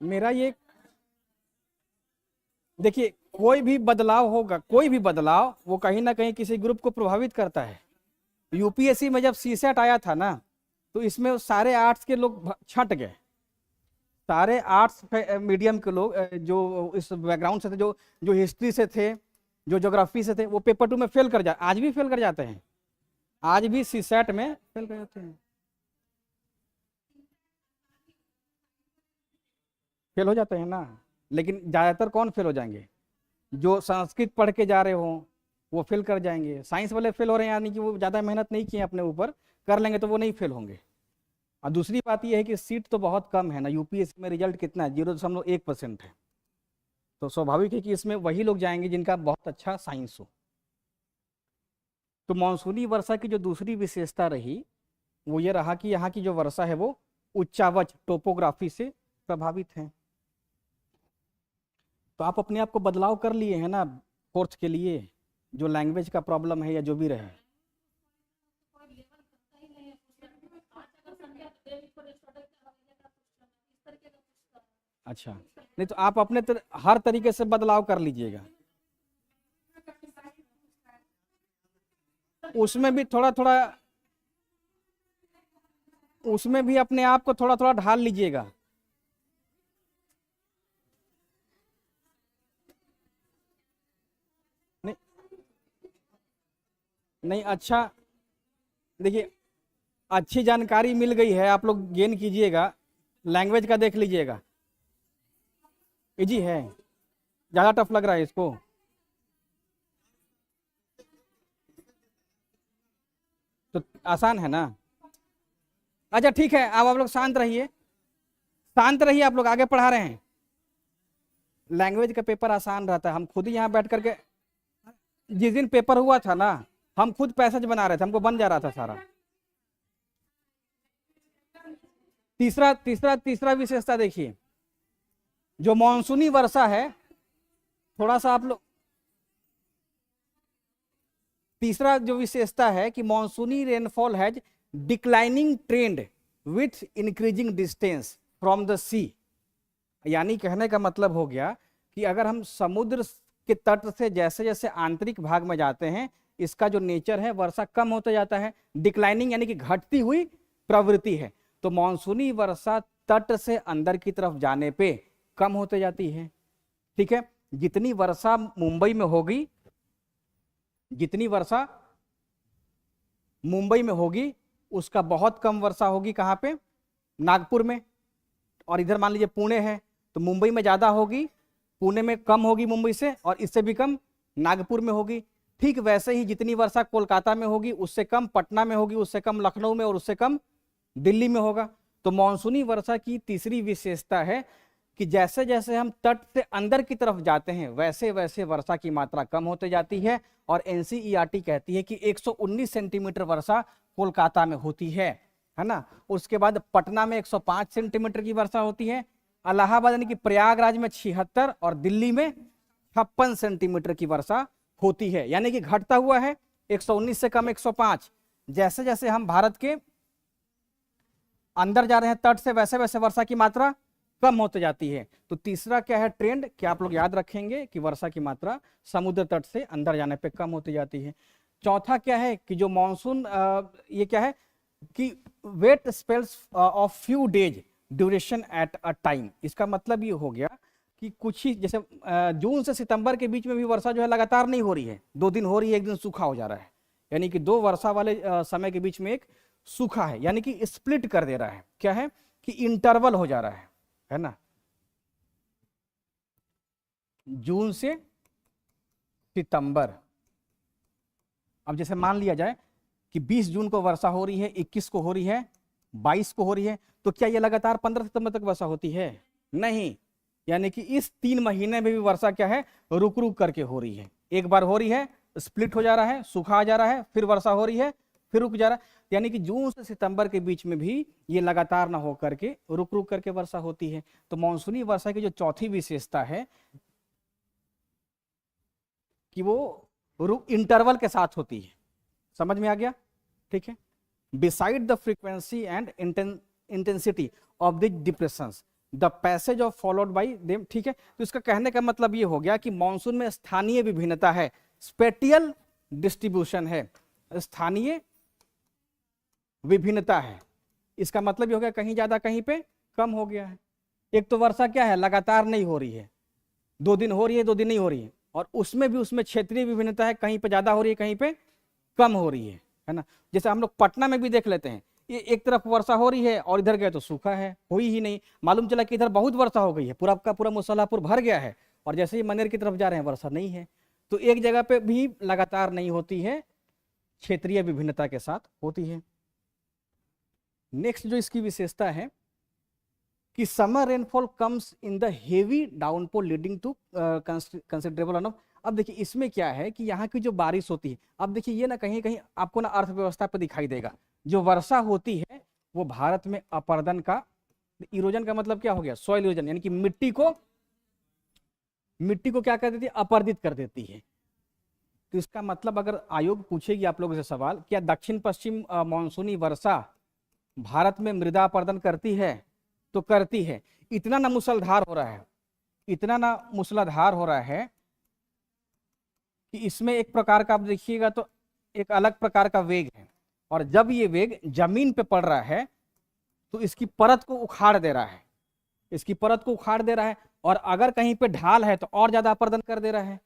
मेरा ये देखिए, कोई भी बदलाव होगा, कोई भी बदलाव वो कहीं ना कहीं किसी ग्रुप को प्रभावित करता है। यूपीएससी में जब सीसेट आया था ना, तो इसमें सारे आर्ट्स के लोग छट गए, सारे आर्ट्स मीडियम के लोग जो इस बैकग्राउंड से थे, जो जो हिस्ट्री से थे, जो ज्योग्राफी से थे, वो पेपर 2 में फेल कर जा, आज भी फेल कर जाते हैं, आज भी सीसेट में फेल कर जाते हैं, फेल हो जाते हैं ना। लेकिन ज्यादातर कौन फेल हो जाएंगे? जो संस्कृत पढ़ के जा रहे हो वो फेल कर जाएंगे। साइंस वाले फेल हो रहे हैं यानी कि वो ज़्यादा मेहनत नहीं किए अपने ऊपर, कर लेंगे तो वो नहीं फेल होंगे। और दूसरी बात ये है कि सीट तो बहुत कम है ना, यूपीएससी में रिजल्ट कितना है? 0.1% है। तो स्वाभाविक है कि इसमें वही लोग जाएंगे जिनका बहुत अच्छा साइंस हो। तो मानसूनी वर्षा की जो दूसरी विशेषता रही वो ये रहा कि यहाँ की जो वर्षा है वो उच्चावच टोपोग्राफी से प्रभावित है। तो आप अपने आप को बदलाव कर लिए हैं ना फोर्थ के लिए, जो लैंग्वेज का प्रॉब्लम है या जो भी रहे। अच्छा, नहीं तो आप अपने हर तरीके से बदलाव कर लीजिएगा। उसमें भी थोड़ा थोड़ा, उसमें भी अपने आप को थोड़ा थोड़ा ढाल लीजिएगा। नहीं नहीं, अच्छा देखिए, अच्छी जानकारी मिल गई है, आप लोग गेन कीजिएगा। लैंग्वेज का देख लीजिएगा, इजी है, ज़्यादा टफ लग रहा है इसको? तो आसान है ना। अच्छा ठीक है, अब आप लोग शांत रहिए, शांत रहिए, आप लोग आगे पढ़ा रहे हैं। लैंग्वेज का पेपर आसान रहता है, हम खुद ही यहाँ बैठ करके, जिस दिन पेपर हुआ था ना, हम खुद पैसेज बना रहे थे, हमको बन जा रहा था सारा। तीसरा तीसरा तीसरा विशेषता देखिए, जो मानसूनी वर्षा है थोड़ा सा आप लोग, तीसरा जो विशेषता है कि मॉनसूनी rainfall has declining trend with increasing distance from the sea. यानी कहने का मतलब हो गया कि अगर हम समुद्र के तट से जैसे जैसे आंतरिक भाग में जाते हैं, इसका जो नेचर है वर्षा कम होता जाता है। डिक्लाइनिंग यानी कि घटती हुई प्रवृत्ति है। तो मॉनसूनी वर्षा तट से अंदर की तरफ जाने पे कम होते जाती है। ठीक है, जितनी वर्षा मुंबई में होगी, जितनी वर्षा मुंबई में होगी उसका बहुत कम वर्षा होगी कहाँ पे, नागपुर में। और इधर मान लीजिए पुणे है, तो मुंबई में ज्यादा होगी, पुणे में कम होगी मुंबई से, और इससे भी कम नागपुर में होगी। ठीक वैसे ही जितनी वर्षा कोलकाता में होगी उससे कम पटना में होगी, उससे कम लखनऊ में, और उससे कम दिल्ली में होगा। तो मानसूनी वर्षा की तीसरी विशेषता है कि जैसे जैसे हम तट से अंदर की तरफ जाते हैं वैसे वैसे वर्षा की मात्रा कम होते जाती है। और एनसीईआरटी कहती है कि 119 सेंटीमीटर वर्षा कोलकाता में होती है ना। उसके बाद पटना में 105 सेंटीमीटर की वर्षा होती है, इलाहाबाद यानी कि प्रयागराज में 76 और दिल्ली में 56 सेंटीमीटर की वर्षा होती है। यानी कि घटता हुआ है, 119 से कम 105। जैसे जैसे हम भारत के अंदर जा रहे हैं तट से वैसे वैसे वर्षा की मात्रा कम होते जाती है। तो तीसरा क्या है ट्रेंड, क्या आप लोग याद रखेंगे कि वर्षा की मात्रा समुद्र तट से अंदर जाने पे कम होती जाती है। चौथा क्या है कि जो मानसून ये क्या है कि wet spells of few days duration at a time. इसका मतलब ये हो गया कि कुछ ही, जैसे जून से सितंबर के बीच में भी वर्षा जो है लगातार नहीं हो रही है, 2 दिन हो रही है, 1 दिन सूखा हो जा रहा है। यानी कि 2 वर्षा वाले समय के बीच में एक सूखा है, यानी कि स्प्लिट कर दे रहा है। क्या है कि इंटरवल हो जा रहा है ना। जून से सितंबर, अब जैसे मान लिया जाए कि 20 जून को वर्षा हो रही है, 21 को हो रही है, 22 को हो रही है, तो क्या ये लगातार 15 सितंबर तक वर्षा होती है? नहीं। यानी कि इस 3 महीने में भी वर्षा क्या है, रुक रुक करके हो रही है। एक बार हो रही है, स्प्लिट हो जा रहा है, सूखा आ जा रहा है, फिर वर्षा हो रही है, फिर रुक जा रहा है। यानी कि जून से सितंबर के बीच में भी ये लगातार ना हो करके रुक रुक करके वर्षा होती है। तो मानसूनी वर्षा की जो चौथी विशेषता है कि वो इंटरवल के साथ होती है। समझ में आ गया? ठीक है। Beside the frequency and intensity of the depressions the passage of followed by them. ठीक है, तो इसका कहने का मतलब ये हो गया कि मानसून में स्थानीय विभिन्नता है, स्पेटियल डिस्ट्रीब्यूशन है, स्थानीय विभिन्नता है। इसका मतलब ये हो गया कहीं ज्यादा कहीं पे कम हो गया है। एक तो वर्षा क्या है, लगातार नहीं हो रही है, 2 दिन हो रही है, 2 दिन नहीं हो रही है, और उसमें भी उसमें क्षेत्रीय विभिन्नता है, कहीं पे ज्यादा हो रही है, कहीं पे कम हो रही है ना। जैसे हम लोग पटना में भी देख लेते हैं, ये एक तरफ वर्षा हो रही है और इधर गए तो सूखा है, हुई ही नहीं। मालूम चला कि इधर बहुत वर्षा हो गई है, पूरा का पूरा मुसल्लापुर भर गया है, और जैसे ही मनेर की तरफ जा रहे हैं वर्षा नहीं है। तो एक जगह पे भी लगातार नहीं होती है, क्षेत्रीय विभिन्नता के साथ होती है। नेक्स्ट जो इसकी विशेषता है कि summer rainfall comes in the heavy downpour leading to considerable run off. अब देखिए इसमें क्या है कि यहाँ की जो बारिश होती है, अब देखिए ये ना कहीं कहीं आपको ना अर्थव्यवस्था पर दिखाई देगा। जो वर्षा होती है वो भारत में अपर्दन का, इरोजन का मतलब क्या हो गया, सॉइल इरोजन, यानी कि मिट्टी को क्या कर देती है, अपर्दित कर देती है। तो इसका मतलब अगर आयोग पूछेगी आप लोगों से सवाल, क्या दक्षिण पश्चिम मानसूनी वर्षा भारत में मृदा अपर्दन करती है? तो करती है। इतना ना मूसलाधार हो रहा है, इतना ना मूसलाधार हो रहा है कि इसमें एक प्रकार का आप देखिएगा तो एक अलग प्रकार का वेग है, और जब ये वेग जमीन पे पड़ रहा है तो इसकी परत को उखाड़ दे रहा है, इसकी परत को उखाड़ दे रहा है। और अगर कहीं पे ढाल है तो और ज्यादा अपर्दन कर दे रहा है,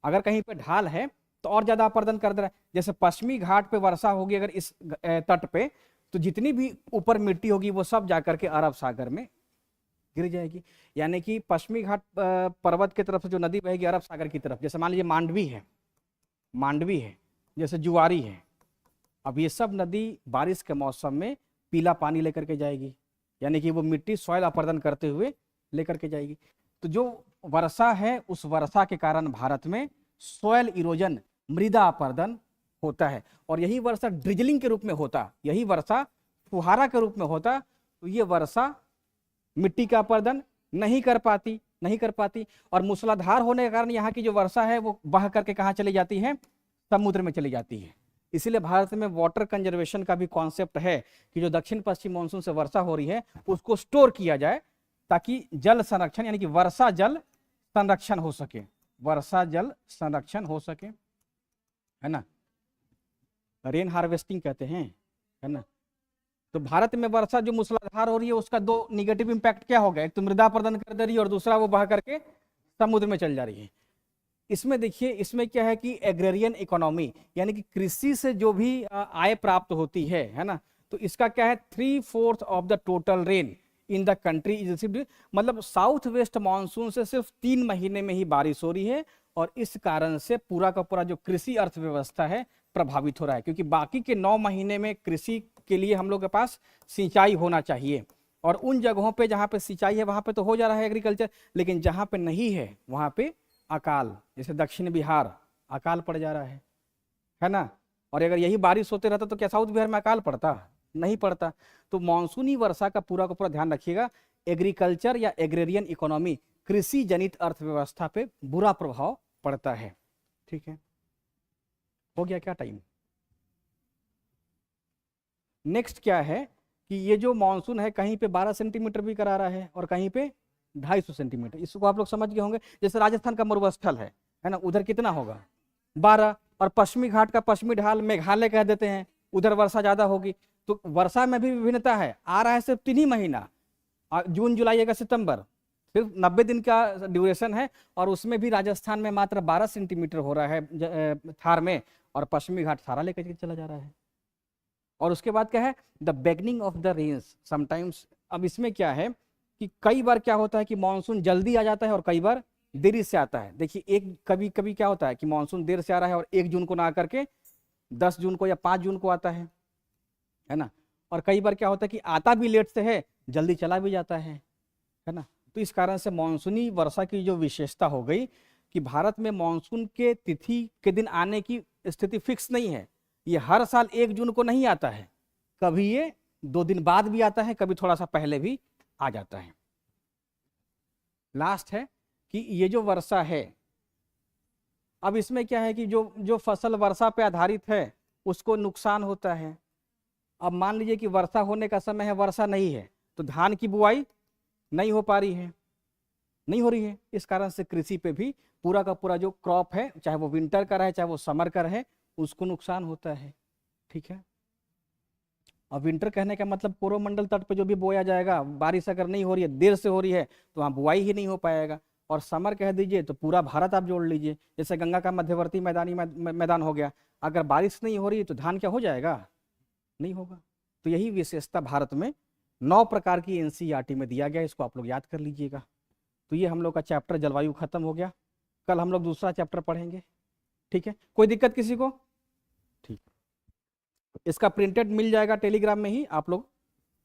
अगर कहीं पे ढाल है तो और ज्यादा अपर्दन कर दे रहा है। जैसे पश्चिमी घाट पे वर्षा होगी अगर इस तट पे, तो जितनी भी ऊपर मिट्टी होगी वो सब जाकर के अरब सागर में गिर जाएगी। यानी कि पश्चिमी घाट पर्वत की तरफ से जो नदी बहेगी अरब सागर की तरफ, जैसे मान लीजिए मांडवी है, जैसे जुआरी है, अब ये सब नदी बारिश के मौसम में पीला पानी लेकर के जाएगी, यानी कि वो मिट्टी सॉइल अपर्दन करते हुए लेकर के जाएगी। तो जो वर्षा है उस वर्षा के कारण भारत में सॉइल इरोजन, मृदा अपर्दन होता है। और यही वर्षा ड्रिजलिंग के रूप में होता, यही वर्षा फुहारा के रूप में होता, तो ये वर्षा मिट्टी का अपर्दन नहीं कर पाती, नहीं कर पाती, और मूसलाधार होने के कारण यहाँ की जो वर्षा है वो बह करके कहाँ चली जाती है, समुद्र में चली जाती है। इसीलिए भारत में वाटर कंजर्वेशन का भी कॉन्सेप्ट है कि जो दक्षिण पश्चिम मानसून से वर्षा हो रही है उसको स्टोर किया जाए, ताकि जल संरक्षण यानी कि वर्षा जल संरक्षण हो सके, वर्षा जल संरक्षण हो सके, है ना, रेन हार्वेस्टिंग कहते हैं, है ना। तो भारत में वर्षा जो मूसलाधार हो रही है उसका दो निगेटिव इंपैक्ट क्या हो गया, एक तो मृदा प्रदान कर दे रही है और दूसरा वो बह करके समुद्र में चल जा रही है। इसमें देखिए, इसमें क्या है कि एग्रेरियन इकोनॉमी यानी कि कृषि से जो भी आय प्राप्त होती है ना, तो इसका क्या है 3/4 of the total rain in the country is received, मतलब साउथ वेस्ट मानसून से सिर्फ 3 महीने में ही बारिश हो रही है, और इस कारण से पूरा का पूरा जो कृषि अर्थव्यवस्था है प्रभावित हो रहा है, क्योंकि बाकी के 9 महीने में कृषि के लिए हम लोग के पास सिंचाई होना चाहिए, और उन जगहों पे जहाँ पे सिंचाई है वहाँ पे तो हो जा रहा है एग्रीकल्चर, लेकिन जहाँ पे नहीं है वहाँ पे अकाल, जैसे दक्षिण बिहार अकाल पड़ जा रहा है ना। और अगर यही बारिश होते रहता तो क्या साउथ बिहार में अकाल पड़ता, नहीं पड़ता। तो मानसूनी वर्षा का पूरा ध्यान रखिएगा, एग्रीकल्चर या एग्रेरियन इकोनॉमी कृषि जनित अर्थव्यवस्था पे बुरा प्रभाव पड़ता है। ठीक है, हो गया क्या टाइम? नेक्स्ट क्या है कि ये जो मानसून है कहीं पे 12 सेंटीमीटर भी करा रहा है और कहीं पे 250 सेंटीमीटर, इसको आप लोग समझ गए होंगे। जैसे राजस्थान का मरुस्थल है ना, उधर कितना होगा 12, और पश्चिमी घाट का पश्चिमी ढाल मेघालय कह देते हैं, उधर वर्षा ज्यादा होगी। तो वर्षा में भी विभिन्नता है, आ रहा है सिर्फ 3 ही महीना, जून जुलाई अगस्त सितंबर, सिर्फ 90 दिन का ड्यूरेशन है, और उसमें भी राजस्थान में मात्र 12 सेंटीमीटर हो रहा है थार में, और पश्चिमी घाट सारा लेकर के चला जा रहा है। और उसके बाद क्या है, the beginning of the rains sometimes. अब इसमें क्या है कि कई बार क्या होता है कि मानसून जल्दी आ जाता है और कई बार देरी से आता है। देखिए, एक कभी कभी क्या होता है कि मानसून देर से आ रहा है और 1 जून को ना आकर के 10 जून को या 5 जून को आता है ना। और कई बार क्या होता है कि आता भी लेट से है, जल्दी चला भी जाता है ना। तो इस कारण से मानसूनी वर्षा की जो विशेषता हो गई कि भारत में मानसून के तिथि के दिन आने की स्थिति फिक्स नहीं है, ये हर साल 1 जून को नहीं आता है, कभी ये 2 दिन बाद भी आता है, कभी थोड़ा सा पहले भी आ जाता है। लास्ट है कि ये जो वर्षा है, अब इसमें क्या है कि जो फसल वर्षा पे आधारित है उसको नुकसान होता है। अब मान लीजिए कि वर्षा होने का समय है, वर्षा नहीं है, तो धान की बुआई नहीं हो पा रही है, नहीं हो रही है। इस कारण से कृषि पे भी पूरा का पूरा जो क्रॉप है, चाहे वो विंटर का रहे चाहे वो समर का रहे, उसको नुकसान होता है। ठीक है, अब विंटर कहने का मतलब कोरोमंडल तट पे जो भी बोया जाएगा, बारिश अगर नहीं हो रही है, देर से हो रही है, तो वहाँ बुआई ही नहीं हो पाएगा। और समर कह दीजिए तो पूरा भारत आप जोड़ लीजिए, जैसे गंगा का मध्यवर्ती मैदानी मैदान हो गया, अगर बारिश नहीं हो रही है तो धान क्या हो जाएगा, नहीं होगा। तो यही विशेषता भारत में 9 प्रकार की एनसीईआरटी में दिया गया, इसको आप लोग याद कर लीजिएगा। तो ये हम लोग का चैप्टर जलवायु खत्म हो गया, कल हम लोग दूसरा चैप्टर पढ़ेंगे। ठीक है, कोई दिक्कत किसी को? ठीक, इसका प्रिंटेड मिल जाएगा टेलीग्राम में ही, आप लोग